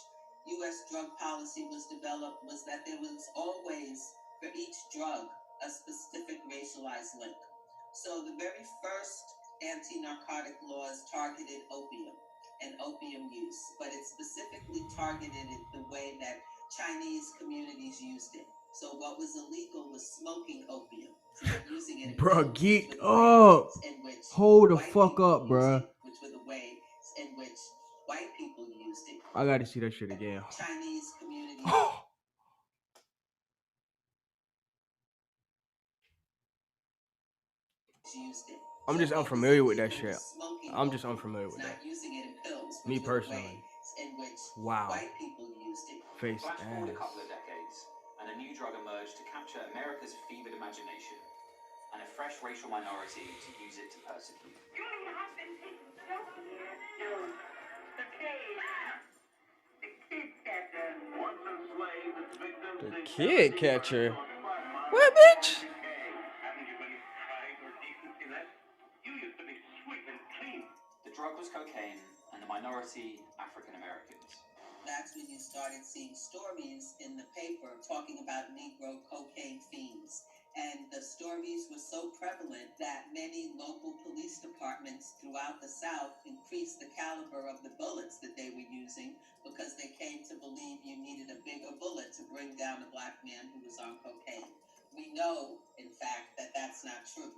S4: U.S. drug policy was developed was that there was always, for each drug, a specific racialized link. So the very first anti-narcotic laws targeted opium and opium use, but it specifically targeted it the way that Chinese communities used it. So what was illegal was smoking opium, not using it in
S1: Bruh,
S4: pills,
S1: geeked
S4: which were the
S1: up.
S4: ways in which
S1: Hold the
S4: white
S1: fuck
S4: people
S1: up,
S4: used
S1: bruh.
S4: it, which were the ways in which white people used it.
S1: I gotta see that shit again.
S4: Chinese communities used it.
S1: I'm
S4: So
S1: just
S4: what was
S1: unfamiliar with that
S4: illegal
S1: shit.
S4: was smoking
S1: I'm just
S4: opium,
S1: unfamiliar with
S4: not
S1: that.
S4: using it in pills,
S1: Me
S4: which were the
S1: personally.
S4: ways in which
S1: Wow.
S4: white people used it.
S1: Face
S3: Flash forward a
S1: ass.
S3: couple of decades, and a new drug emerged to capture America's fevered imagination, and a fresh racial minority to use it to persecute.
S1: The kid catcher? What, bitch?
S3: The drug was cocaine, and the minority African Americans.
S4: That's when you started seeing stories in the paper talking about Negro cocaine fiends. And the stories were so prevalent that many local police departments throughout the South increased the caliber of the bullets that they were using because they came to believe you needed a bigger bullet to bring down a black man who was on cocaine. We know, in fact, that that's not true.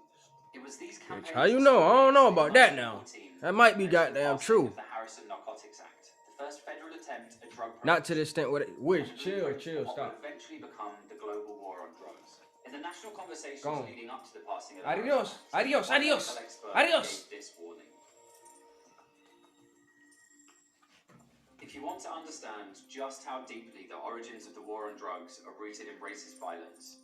S3: It was these
S1: Bitch,
S3: campaigns.
S1: how you know? I don't know about that now. That might be goddamn true.
S3: The Harrison Narcotics Act, the first federal attempt at drug
S1: Not to the extent what it. Wish, chill,
S3: what
S1: stop.
S3: would eventually become the global war on drugs. In the national conversations
S1: Go on.
S3: leading up to the passing of the
S1: Adios,
S3: Harrison
S1: adios,
S3: Act, one
S1: adios,
S3: medical expert
S1: adios.
S3: gave this warning. If you want to understand just how deeply the origins of the war on drugs are rooted in racist violence,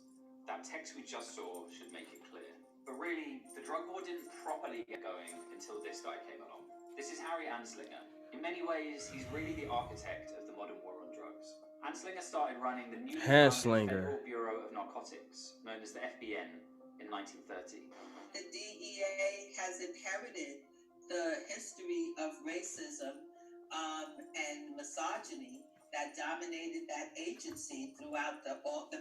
S3: that text we just saw should make it clear. But really, the drug war didn't properly get going until this guy came along. This is Harry Anslinger. In many ways, he's really the architect of the modern war on drugs. Anslinger started running the newly founded Federal Bureau of Narcotics, known as the FBN, in 1930.
S4: The DEA has inherited the history of racism and misogyny that dominated that agency throughout the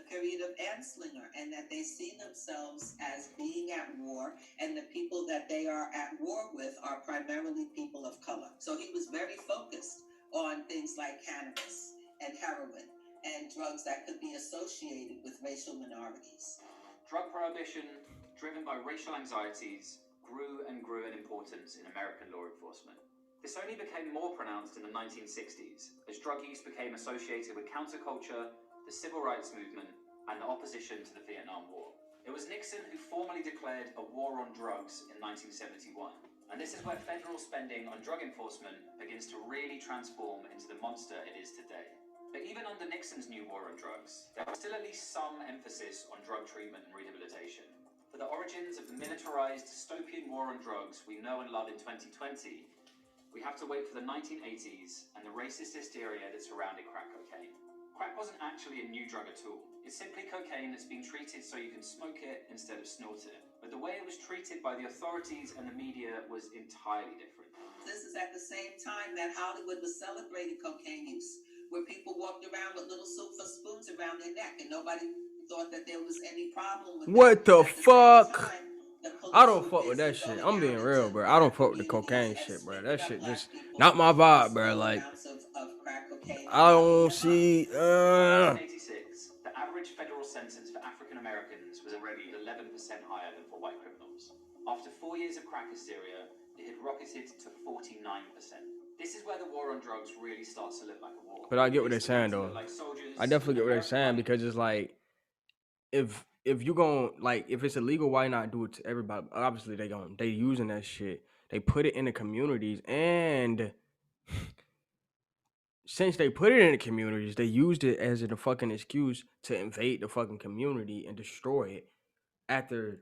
S4: period of Anslinger, and that they see themselves as being at war, and the people that they are at war with are primarily people of color. So he was very focused on things like cannabis and heroin and drugs that could be associated with racial minorities.
S3: Drug prohibition, driven by racial anxieties, grew and grew in importance in American law enforcement. This only became more pronounced in the 1960s, as drug use became associated with counterculture, the civil rights movement, and the opposition to the Vietnam War. It was Nixon who formally declared a war on drugs in 1971, and this is where federal spending on drug enforcement begins to really transform into the monster it is today. But even under Nixon's new war on drugs, there was still at least some emphasis on drug treatment and rehabilitation. For the origins of the militarized dystopian war on drugs we know and love in 2020, we have to wait for the 1980s and the racist hysteria that surrounded crack cocaine. Crack wasn't actually a new drug at all. It's simply cocaine that's been treated so you can smoke it instead of snort it. But the way it was treated by the authorities and the media was entirely different.
S4: This is at the same time that Hollywood was celebrating cocaine use, where people walked around with little silver spoons around their neck, and nobody thought that there was any problem with
S1: What the fuck? I don't
S4: were
S1: fuck with that
S4: busy
S1: shit.
S4: going
S1: I'm
S4: out
S1: being
S4: into
S1: real, bro. I don't fuck with the
S4: communities
S1: cocaine
S4: and
S1: shit, bro.
S4: scooping
S1: That
S4: up
S1: shit
S4: black
S1: just
S4: people
S1: not my vibe, bro.
S4: small
S1: Like,
S4: amounts of crack cocaine
S1: I don't
S4: and
S1: see.
S3: In 1986, the average federal sentence for African Americans was already 11% higher than for white criminals. After 4 years of crack hysteria, it had rocketed to 49%. This is where the war on drugs really starts to look like a war.
S1: But I get what they're saying, though.
S3: Like soldiers,
S1: I definitely get what they're saying, because it's like, if you gon' like, if it's illegal, why not do it to everybody? Obviously, they using that shit. They put it in the communities, and since they put it in the communities, they used it as a fucking excuse to invade the fucking community and destroy it after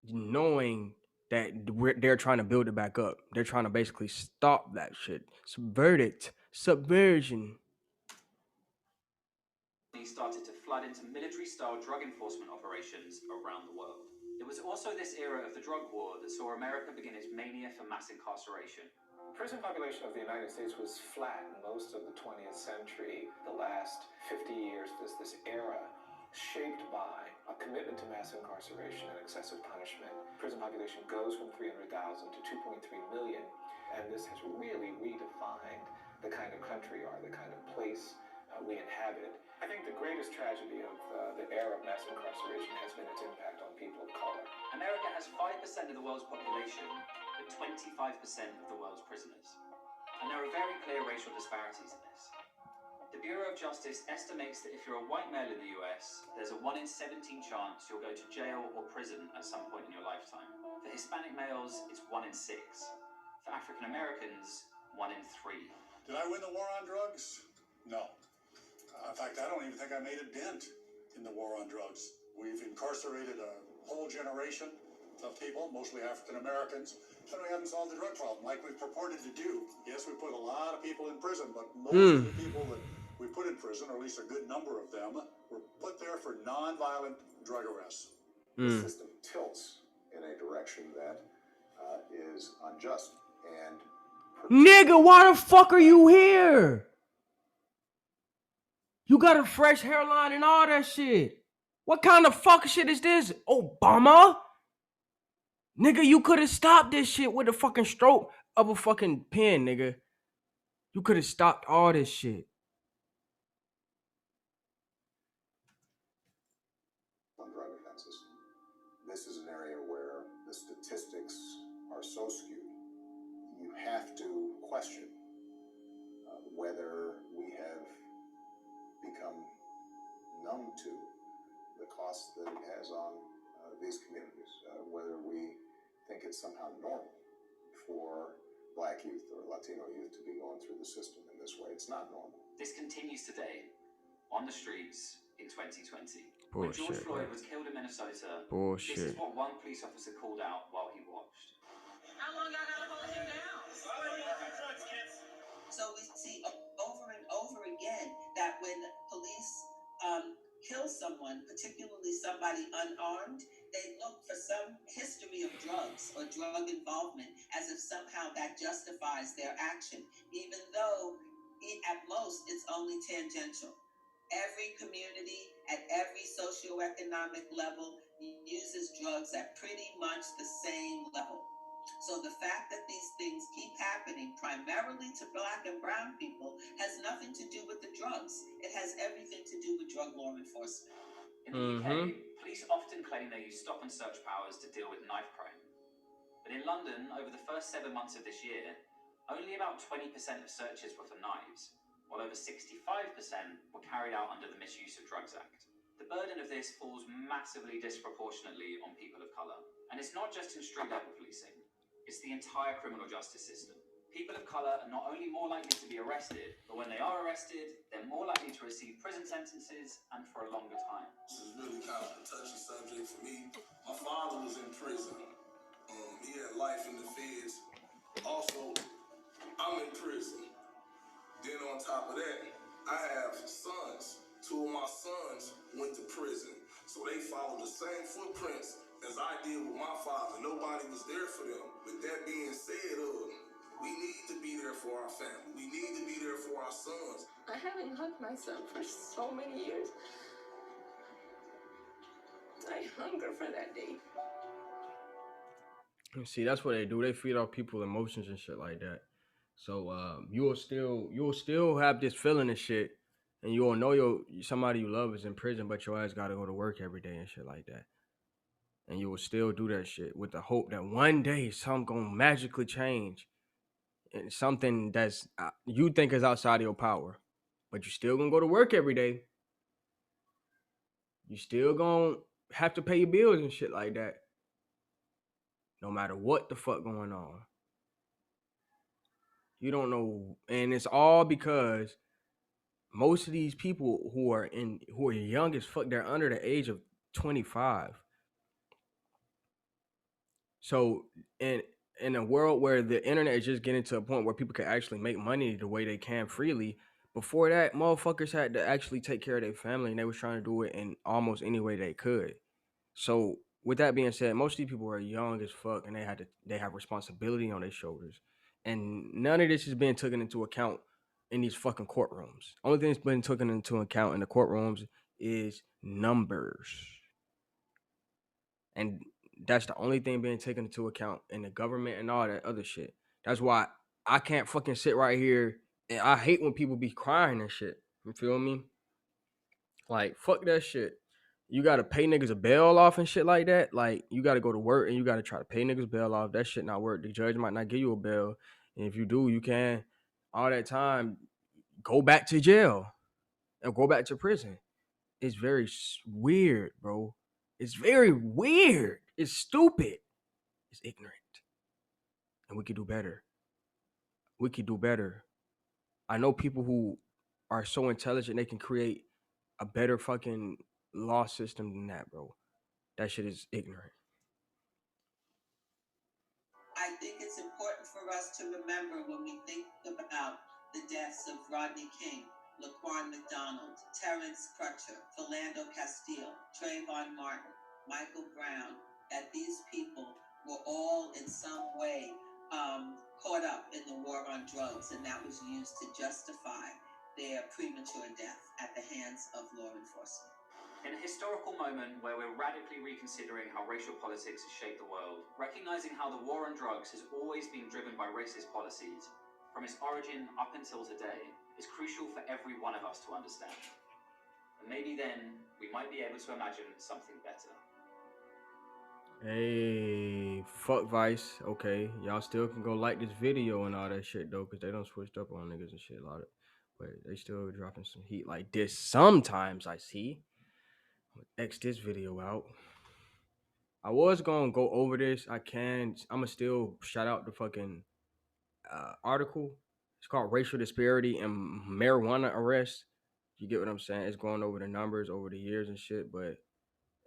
S1: knowing that they're trying to build it back up. They're trying to basically stop that shit, subvert it, subversion.
S3: Started to flood into military-style drug enforcement operations around the world. It was also this era of the drug war that saw America begin its mania for mass incarceration.
S5: The prison population of the United States was flat in most of the 20th century, the last 50 years, this era shaped by a commitment to mass incarceration and excessive punishment. Prison population goes from 300,000 to 2.3 million, and this has really redefined the kind of country or the kind of place we inhabit. I think the greatest tragedy of the era of mass incarceration has been its impact on people of color.
S3: America has 5% of the world's population, but 25% of the world's prisoners. And there are very clear racial disparities in this. The Bureau of Justice estimates that if you're a white male in the US, there's a 1 in 17 chance you'll go to jail or prison at some point in your lifetime. For Hispanic males, it's 1 in 6. For African Americans, 1 in 3.
S6: Did I win the war on drugs? No. In fact, I don't even think I made a dent in the war on drugs. We've incarcerated a whole generation of people, mostly African Americans, and we haven't solved the drug problem like we purported to do. Yes, we put a lot of people in prison, but most of the people that we put in prison, or at least a good number of them, were put there for nonviolent drug arrests.
S7: The system tilts in a direction that is unjust and
S1: Nigga, why the fuck are you here? You got a fresh hairline and all that shit. What kind of fucking shit is this? Obama? Nigga, you could have stopped this shit with a fucking stroke of a fucking pen, nigga. You could have stopped all this shit.
S7: on drug offenses. This is an area where the statistics are so skewed. You have to question whether we have become numb to the cost that it has on these communities, whether we think it's somehow normal for Black youth or Latino youth to be going through the system in this way. It's not normal.
S3: This continues today, on the streets in 2020.
S1: Bullshit,
S3: When George Floyd
S1: man.
S3: was killed in Minnesota,
S1: Bullshit.
S3: this is what one police officer called out while he watched.
S8: How long y'all gotta hold him down?
S9: So we see over and over again that when police kill someone, particularly somebody unarmed, they look for some history of drugs or drug involvement as if somehow that justifies their action, even though at most it's only tangential. Every community at every socioeconomic level uses drugs at pretty much the same level. So the fact that these things keep happening primarily to Black and brown people has nothing to do with the drugs. It has everything to do with drug law enforcement.
S3: In the UK, police often claim they use stop and search powers to deal with knife crime. But in London, over the first 7 months of this year, only about 20% of searches were for knives, while over 65% were carried out under the Misuse of Drugs Act. The burden of this falls massively disproportionately on people of colour. And it's not just in street-level policing, it's the entire criminal justice system. People of colour are not only more likely to be arrested, but when they are arrested, they're more likely to receive prison sentences and for a longer time.
S10: This is really kind of a touchy subject for me. My father was in prison. He had life in the feds. Also, I'm in prison. Then on top of that, I have sons. 2 of my sons went to prison. So they follow the same footprints as I did with my father. Nobody was there for them. With that being said, we need to be there for our family. We need to be there for our sons.
S8: I haven't hugged my son for so many years. I hunger for that day.
S1: See, that's what they do. They feed off people's emotions and shit like that. So you'll still have this feeling and shit, and you'll know somebody you love is in prison, but your ass gotta go to work every day and shit like that. And you will still do that shit with the hope that one day something gonna magically change, and something that's you think is outside of your power, but you still gonna go to work every day. You still gonna have to pay your bills and shit like that, no matter what the fuck going on. You don't know, and it's all because most of these people who are young as fuck, they're under the age of 25. So in a world where the internet is just getting to a point where people can actually make money the way they can freely, before that, motherfuckers had to actually take care of their family, and they was trying to do it in almost any way they could. So with that being said, most of these people are young as fuck, and they have responsibility on their shoulders, and none of this is being taken into account in these fucking courtrooms. Only thing that's been taken into account in the courtrooms is numbers. And that's the only thing being taken into account in the government and all that other shit. That's why I can't fucking sit right here, and I hate when people be crying and shit. You feel me? Like, fuck that shit. You gotta pay niggas a bail off and shit like that. Like, you gotta go to work and you gotta try to pay niggas bail off. That shit not work. The judge might not give you a bail. And if you do, you can all that time go back to jail and go back to prison. It's very weird, bro. It's very weird. It's stupid. It's ignorant. And we could do better. We could do better. I know people who are so intelligent they can create a better fucking law system than that, bro. That shit is ignorant.
S9: I think it's important for us to remember when we think about the deaths of Rodney King, Laquan McDonald, Terrence Crutcher, Philando Castile, Trayvon Martin, Michael Brown, that these people were all in some way caught up in the war on drugs, and that was used to justify their premature death at the hands of law enforcement.
S3: In a historical moment where we're radically reconsidering how racial politics has shaped the world, recognizing how the war on drugs has always been driven by racist policies, from its origin up until today, is crucial for every one of us to understand. And maybe then we might be able to imagine something better.
S1: Hey, fuck Vice. Okay, y'all still can go like this video and all that shit though, cause they don't switched up on niggas and shit a lot of, but they still dropping some heat like this. Sometimes I see. X this video out. I was gonna go over this. I'ma still shout out the fucking article. It's called Racial Disparity and Marijuana Arrests. You get what I'm saying? It's going over the numbers over the years and shit, but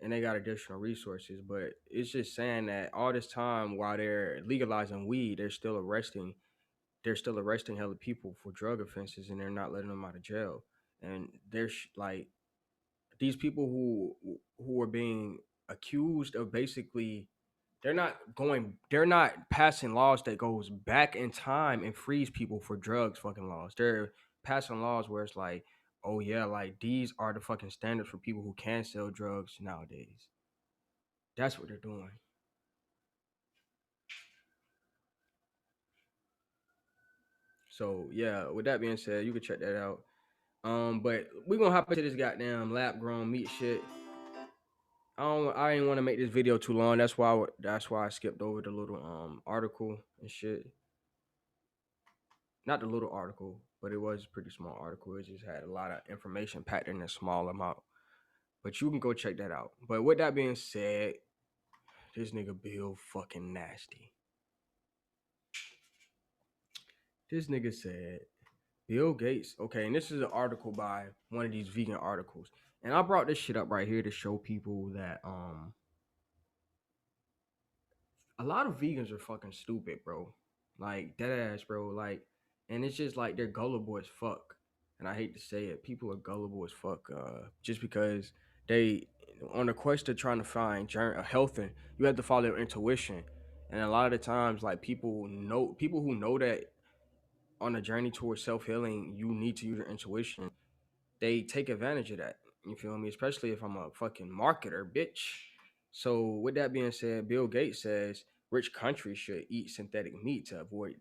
S1: and they got additional resources. But it's just saying that all this time while they're legalizing weed, they're still arresting hella people for drug offenses, and they're not letting them out of jail. And there's like these people who are being accused of basically they're not passing laws that goes back in time and frees people for drugs fucking laws. They're passing laws where it's like, oh yeah, like these are the fucking standards for people who can sell drugs nowadays. That's what they're doing. So yeah, with that being said, you can check that out. But we're gonna hop into this goddamn lab grown meat shit. I didn't want to make this video too long. That's why I skipped over the little article and shit. Not the little article, but it was a pretty small article. It just had a lot of information packed in a small amount. But you can go check that out. But with that being said, this nigga Bill fucking nasty. This nigga said Bill Gates. Okay, and this is an article by one of these vegan articles. And I brought this shit up right here to show people that a lot of vegans are fucking stupid, bro. Like dead ass, bro. Like, and it's just like they're gullible as fuck. And I hate to say it, people are gullible as fuck. Just because they on a quest to trying to find health, and you have to follow your intuition. And a lot of the times, like people who know that on a journey towards self healing, you need to use your intuition. They take advantage of that. You feel me? Especially if I'm a fucking marketer, bitch. So with that being said, Bill Gates says rich countries should eat synthetic meat to avoid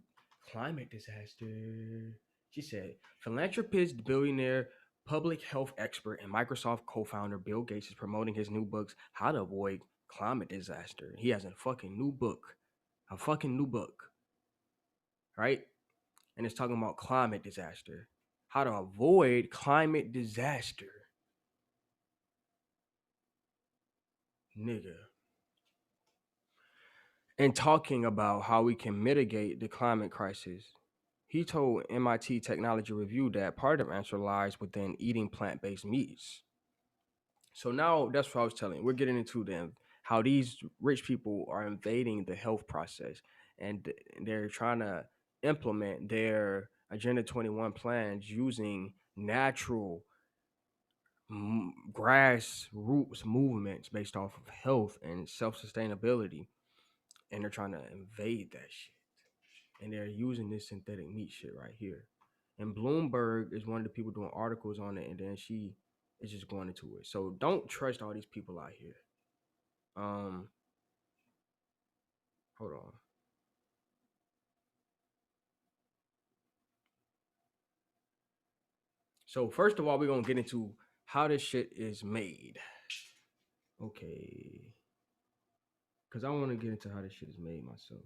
S1: climate disaster. She said philanthropist, billionaire, public health expert, and Microsoft co-founder Bill Gates is promoting his new books, How to Avoid Climate Disaster. He has a fucking new book. Right? And it's talking about climate disaster. How to avoid climate disaster. Nigga. And talking about how we can mitigate the climate crisis. He told MIT Technology Review that part of the answer lies within eating plant-based meats. So now that's what I was telling you. We're getting into them how these rich people are invading the health process, and they're trying to implement their Agenda 21 plans using natural grassroots movements based off of health and self-sustainability, and they're trying to invade that shit, and they're using this synthetic meat shit right here. And Bloomberg is one of the people doing articles on it, and then she is just going into it. So don't trust all these people out here. Hold on. So first of all, we're gonna get into how this shit is made. Okay. Cause I want to get into how this shit is made myself.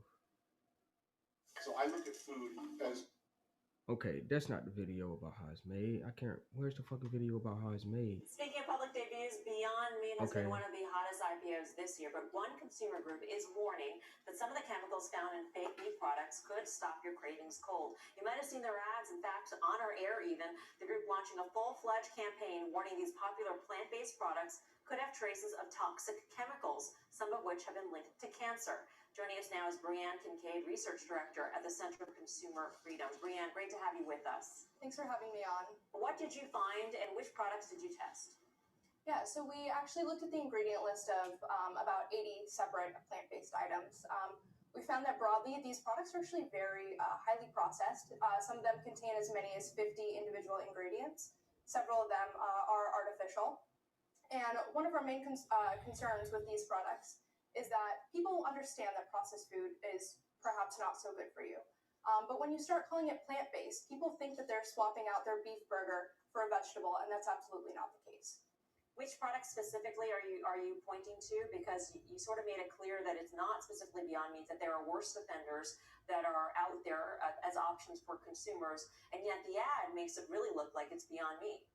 S6: So I look at food as
S1: Okay, that's not the video about how it's made. I can't. Where's the fucking video about how it's made?
S11: Speaking of public debuts, Beyond Meat has
S1: Okay.
S11: been one of the hottest IPOs this year, but one consumer group is warning that some of the chemicals found in fake meat products could stop your cravings cold. You might have seen their ads, in fact, on our air even, the group launching a full-fledged campaign warning these popular plant-based products could have traces of toxic chemicals, some of which have been linked to cancer. Joining us now is Brianne Kincaid, Research Director at the Center for Consumer Freedom. Brianne, great to have you with us.
S12: Thanks for having me on.
S11: What did you find and which products did you test?
S12: Yeah, so we actually looked at the ingredient list of about 80 separate plant-based items. We found that broadly, these products are actually very highly processed. Some of them contain as many as 50 individual ingredients. Several of them are artificial. And one of our main concerns with these products is that people understand that processed food is perhaps not so good for you. But when you start calling it plant-based, people think that they're swapping out their beef burger for a vegetable, and that's absolutely not the case.
S11: Which products specifically are you pointing to? Because you sort of made it clear that it's not specifically Beyond Meat, that there are worse offenders that are out there as options for consumers, and yet the ad makes it really look like it's Beyond Meat.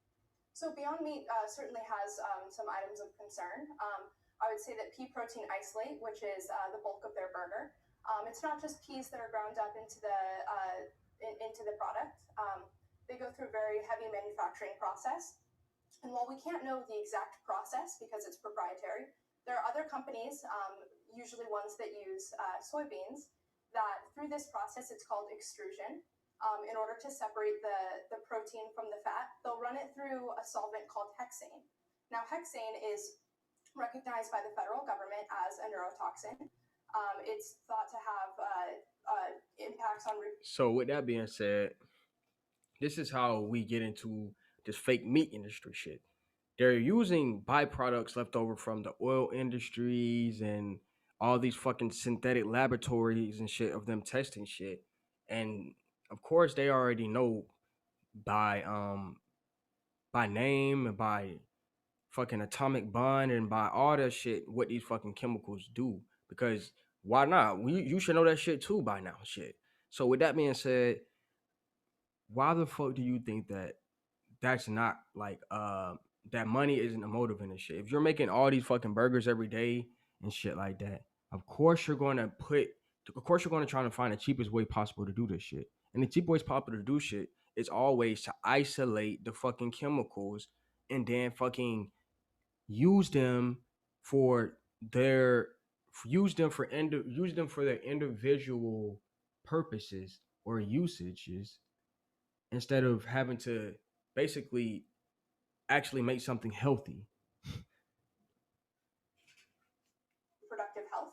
S12: So Beyond Meat certainly has some items of concern. I would say that pea protein isolate, which is the bulk of their burger, it's not just peas that are ground up into the product. They go through a very heavy manufacturing process. And while we can't know the exact process because it's proprietary, there are other companies, usually ones that use soybeans, that through this process, it's called extrusion. In order to separate the protein from the fat, they'll run it through a solvent called hexane. Now, hexane is recognized by the federal government as a neurotoxin. It's thought to have impacts on...
S1: So with that being said, this is how we get into this fake meat industry shit. They're using byproducts left over from the oil industries and all these fucking synthetic laboratories and shit of them testing shit. And of course they already know by name and by fucking atomic bond and by all that shit what these fucking chemicals do. Because why not? You should know that shit too by now, shit. So with that being said, why the fuck do you think that that's not like that money isn't a motive in this shit? If you're making all these fucking burgers every day and shit like that, of course you're going to try to find the cheapest way possible to do this shit. And the cheapest way possible to do shit is always to isolate the fucking chemicals and then fucking use them for their individual purposes or usages instead of having to basically actually make something healthy.
S12: Productive health.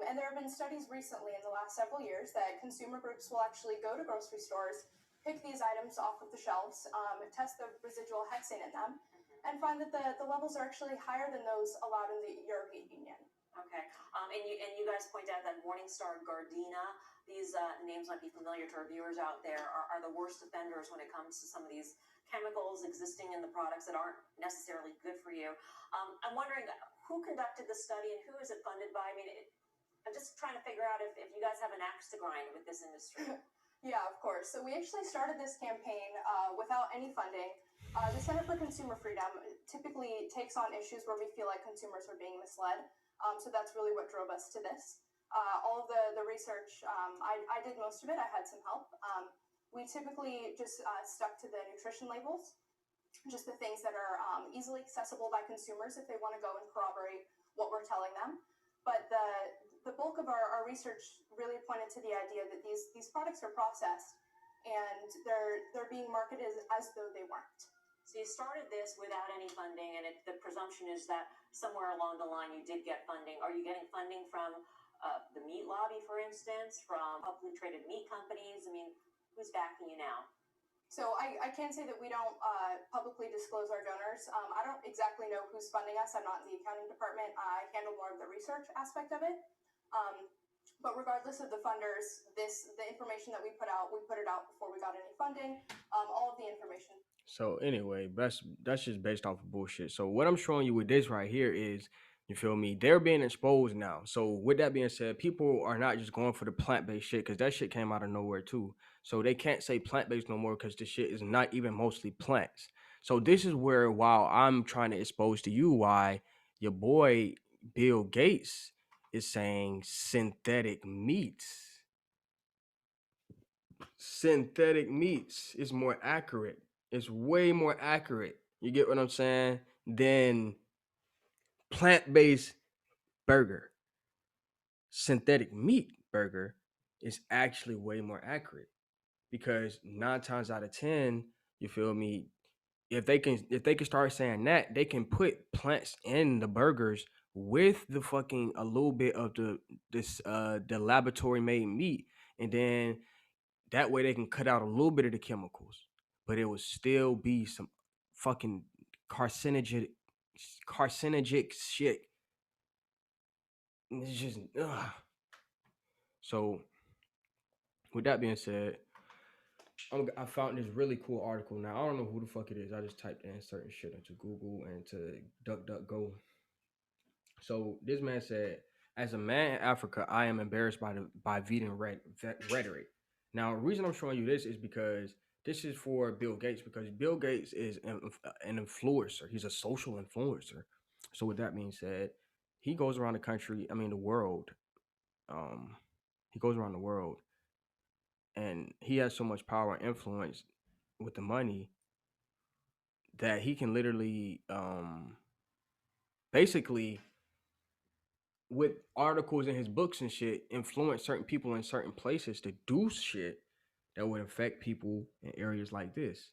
S12: And there have been studies recently in the last several years that consumer groups will actually go to grocery stores, pick these items off of the shelves, test the residual hexane in them, and find that the levels are actually higher than those allowed in the European Union.
S11: Okay, and you guys point out that Morningstar Gardena, these names might be familiar to our viewers out there, are the worst offenders when it comes to some of these chemicals existing in the products that aren't necessarily good for you. I'm wondering who conducted the study and who is it funded by? I mean, I'm just trying to figure out if you guys have an axe to grind with this industry.
S12: Yeah, of course. So we actually started this campaign without any funding. The Center for Consumer Freedom typically takes on issues where we feel like consumers are being misled. So that's really what drove us to this. All of the research, I did most of it. I had some help. We typically just stuck to the nutrition labels, just the things that are easily accessible by consumers if they want to go and corroborate what we're telling them. But the bulk of our research really pointed to the idea that these products are processed and they're being marketed as though they weren't.
S11: So you started this without any funding, and the presumption is that somewhere along the line you did get funding. Are you getting funding from the meat lobby, for instance, from publicly traded meat companies? I mean, who's backing you now?
S12: So I can say that we don't publicly disclose our donors. I don't exactly know who's funding us. I'm not in the accounting department. I handle more of the research aspect of it. But regardless of the funders, the information that we put it out before we got any funding. All of the information.
S1: So anyway, that's just based off of bullshit. So what I'm showing you with this right here is, you feel me? They're being exposed now. So with that being said, people are not just going for the plant-based shit because that shit came out of nowhere too. So they can't say plant-based no more because this shit is not even mostly plants. So this is where, while I'm trying to expose to you why your boy Bill Gates is saying synthetic meats. Synthetic meats is more accurate. It's way more accurate. You get what I'm saying? Than plant-based burger. Synthetic meat burger is actually way more accurate because 9 times out of 10, you feel me? If they can start saying that, they can put plants in the burgers with the fucking a little bit of the laboratory made meat, and then that way they can cut out a little bit of the chemicals, but it would still be some fucking carcinogenic carcinogenic shit. It's just ugh. So with that being said, I found this really cool article. Now I don't know who the fuck it is. I just typed in certain shit into Google and to DuckDuckGo. So this man said, "As a man in Africa, I am embarrassed by vegan rhetoric." Now, the reason I'm showing you this is because this is for Bill Gates, because Bill Gates is an influencer. He's a social influencer. So with that being said, he goes around the country. I mean, the world. Um, he goes around the world, and he has so much power and influence with the money that he can literally, basically, with articles in his books and shit, influence certain people in certain places to do shit that would affect people in areas like this.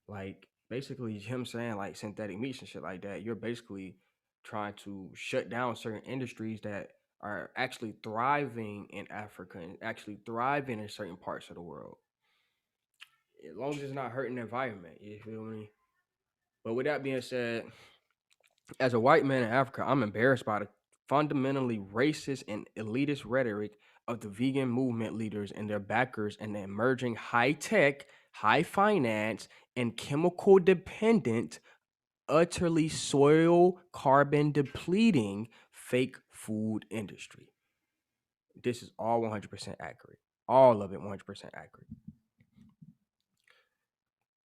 S1: Like basically him saying like synthetic meats and shit like that, you're basically trying to shut down certain industries that are actually thriving in Africa and actually thriving in certain parts of the world. As long as it's not hurting the environment, you feel me? But with that being said, as a white man in Africa, I'm embarrassed by the fundamentally racist and elitist rhetoric of the vegan movement leaders and their backers and the emerging high tech, high finance, and chemical dependent, utterly soil carbon depleting fake food industry. This is all 100% accurate. All of it 100% accurate.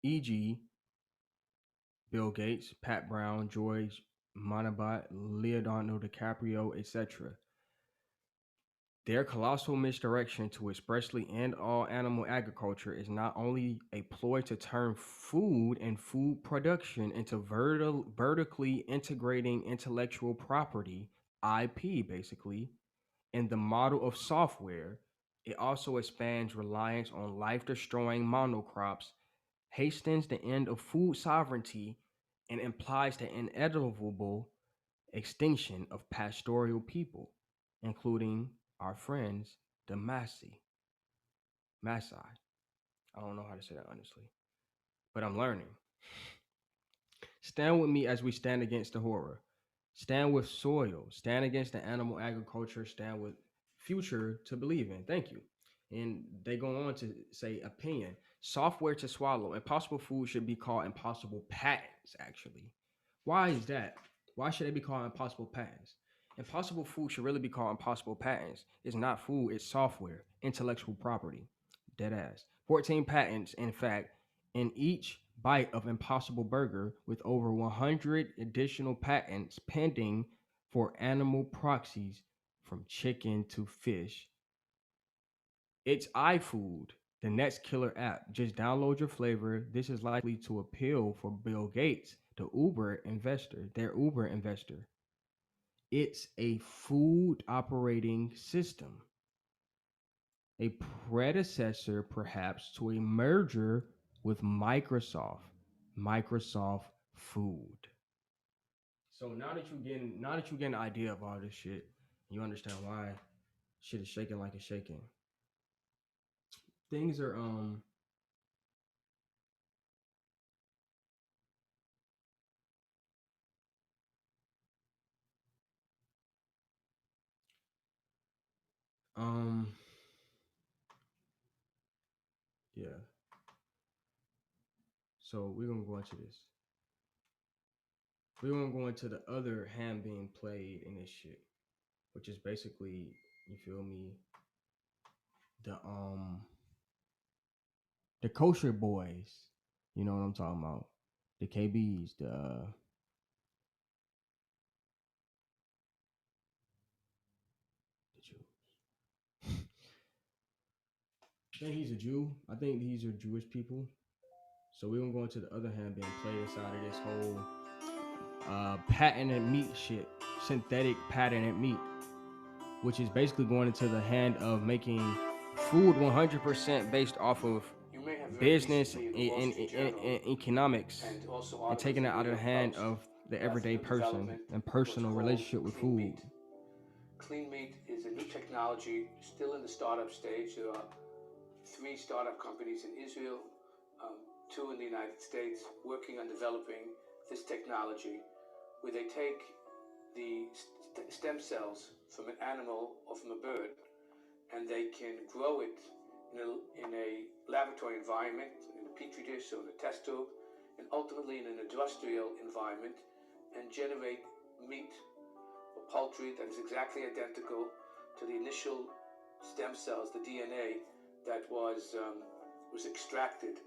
S1: E.g., Bill Gates, Pat Brown, George Monbiot, Leonardo DiCaprio, etc. Their colossal misdirection to expressly end all animal agriculture is not only a ploy to turn food and food production into vertically integrating intellectual property, IP basically, in the model of software, it also expands reliance on life destroying monocrops, hastens the end of food sovereignty, and implies the inevitable extinction of pastoral people, including our friends, the Maasai. I don't know how to say that honestly, but I'm learning. Stand with me as we stand against the horror. Stand with soil. Stand against the animal agriculture. Stand with future to believe in. Thank you. And they go on to say opinion. Software to swallow. Impossible food should be called impossible patents, actually. Why is that? Why should they be called impossible patents? Impossible food should really be called impossible patents. It's not food, it's software, intellectual property. Dead ass. 14 patents, in fact, in each bite of Impossible Burger, with over 100 additional patents pending for animal proxies from chicken to fish. It's iFood, the next killer app. Just download your flavor. This is likely to appeal for Bill Gates, the Uber investor, their Uber investor. It's a food operating system, a predecessor perhaps to a merger with Microsoft, Microsoft Food. So now that you get an idea of all this shit, you understand why shit is shaking like it's shaking. Things are Yeah. So we're gonna go into this. We're gonna go into the other hand being played in this shit, which is basically, you feel me, the kosher boys. You know what I'm talking about? The KBs, the Jews. I think he's a Jew. I think these are Jewish people. So we're gonna go into the other hand being played inside of this whole patented meat shit, synthetic patented meat, which is basically going into the hand of making food 100% based off of business and economics, and taking it out of the hand of the everyday person and personal relationship with food.
S5: Clean meat is a new technology, still in the startup stage. There are 3 startup companies in Israel, 2 in the United States, working on developing this technology, where they take the stem cells from an animal or from a bird, and they can grow it in a laboratory environment, in a petri dish or in a test tube, and ultimately in an industrial environment, and generate meat or poultry that is exactly identical to the initial stem cells, the DNA that was extracted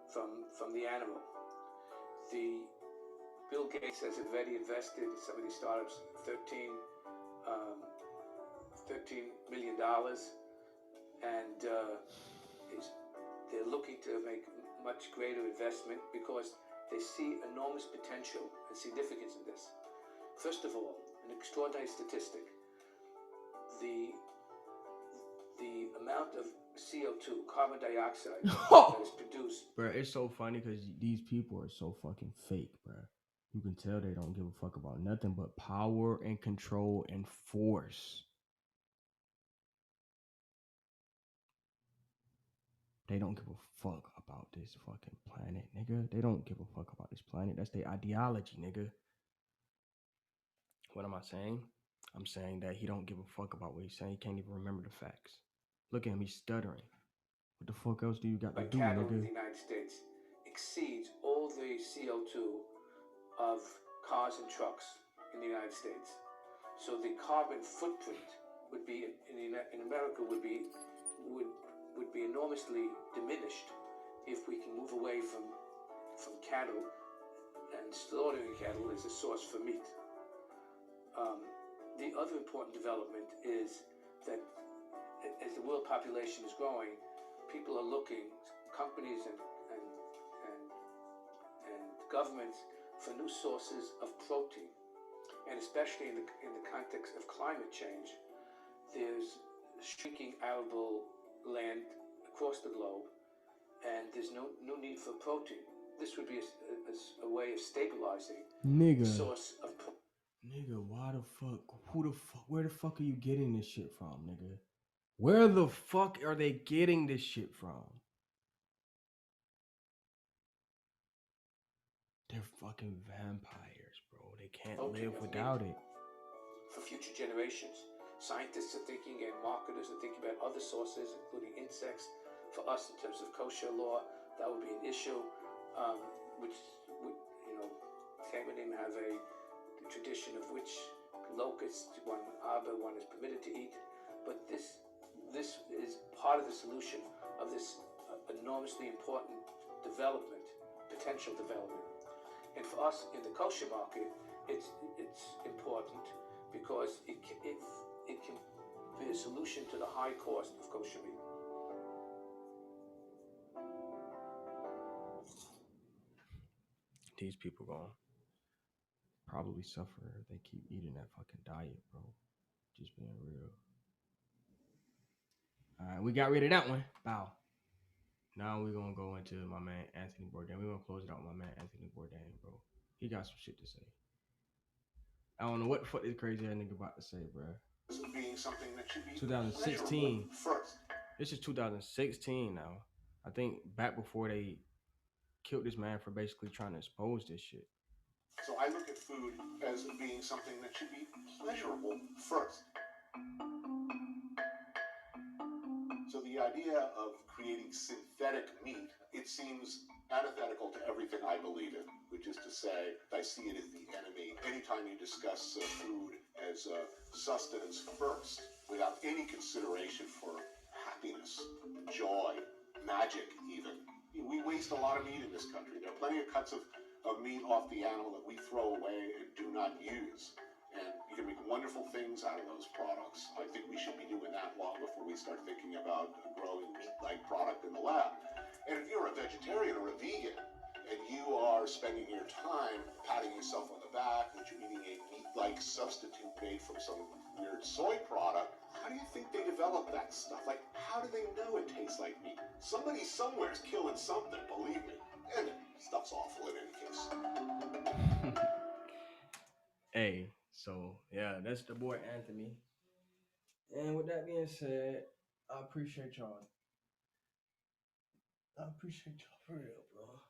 S5: from the animal. Bill Gates has already invested in some of these startups $13 million, and they're looking to make much greater investment because they see enormous potential and significance in this. First of all, an extraordinary statistic: the amount of CO2, carbon dioxide, that is produced.
S1: Bro, it's so funny because these people are so fucking fake, bro. You can tell they don't give a fuck about nothing but power and control and force. They don't give a fuck about this fucking planet, nigga. They don't give a fuck about this planet. That's their ideology, nigga. What am I saying? I'm saying that he don't give a fuck about what he's saying. He can't even remember the facts. Look at him, he's stuttering. What the fuck else do you got to do,
S5: Cattle
S1: nigga?
S5: in the United States exceeds all the CO2 of cars and trucks in the United States. So the carbon footprint would be in America would be enormously diminished if we can move away from cattle, and slaughtering cattle is a source for meat. The other important development is that as the world population is growing, people are looking, companies and governments, for new sources of protein, and especially in the context of climate change. There's shrinking arable land across the globe, and there's no need for protein. This would be a way of stabilizing the source of protein.
S1: Nigga, why the fuck? Who the fuck? Where the fuck are you getting this shit from, nigga? Where the fuck are they getting this shit from? They're fucking vampires, bro. They can't live without it.
S5: For future generations, scientists are thinking, and marketers are thinking about other sources, including insects. For us, in terms of kosher law, that would be an issue, which would, Tamanim have a tradition of which locust one is permitted to eat. But this is part of the solution of this enormously important potential development. And for us in the kosher market, it's important because it can be a solution to the high cost of kosher meat.
S1: These people gonna probably suffer if they keep eating that fucking diet, bro. Just being real. Alright, we got rid of that one. Bow. Now we're gonna go into my man Anthony Bourdain. We're gonna close it out with my man Anthony Bourdain, bro. He got some shit to say. I don't know what the fuck this crazy ass nigga about to say, bro.
S6: Being something that should be
S1: 2016.
S6: First.
S1: This is 2016 now. I think back before they killed this man for basically trying to expose this shit.
S6: So I look at food as being something that should be pleasurable first.
S7: So the idea of creating synthetic meat, it seems antithetical to everything I believe in, which is to say, I see it as the enemy. Anytime you discuss food as sustenance first, without any consideration for happiness, joy, magic even, we waste a lot of meat in this country. There are plenty of cuts of meat off the animal that we throw away and do not use. And you can make wonderful things out of those products. I think we should be doing that long before we start thinking about growing meat-like product in the lab. And if you're a vegetarian or a vegan, and you are spending your time patting yourself on the back that you're eating a meat-like substitute made from some weird soy product, how do you think they develop that stuff? Like, how do they know it tastes like meat? Somebody somewhere is killing something, believe me. And stuff's awful in any case.
S1: Hey, so yeah, that's the boy Anthony. And with that being said, I appreciate y'all. I appreciate y'all for real, bro.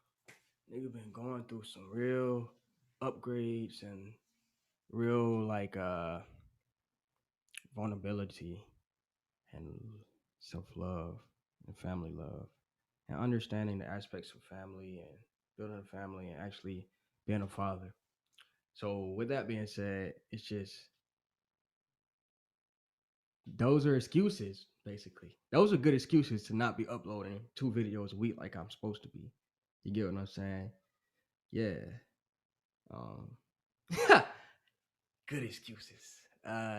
S1: Nigga been going through some real upgrades and real like vulnerability and self-love and family love and understanding the aspects of family and building a family and actually being a father. So with that being said, it's just those are excuses, basically. Those are good excuses to not be uploading 2 videos a week like I'm supposed to be. You get what I'm saying? Yeah. Good excuses.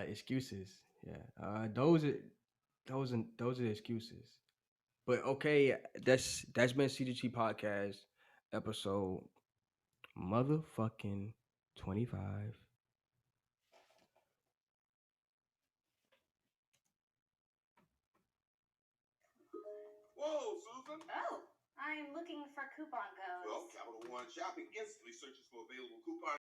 S1: Excuses. Yeah. Those are excuses. But okay, that's been CGT podcast episode motherfucking 25.
S13: Whoa, Susan.
S14: Oh, I'm looking for coupon codes.
S13: Well, Capital One Shopping instantly searches for available coupon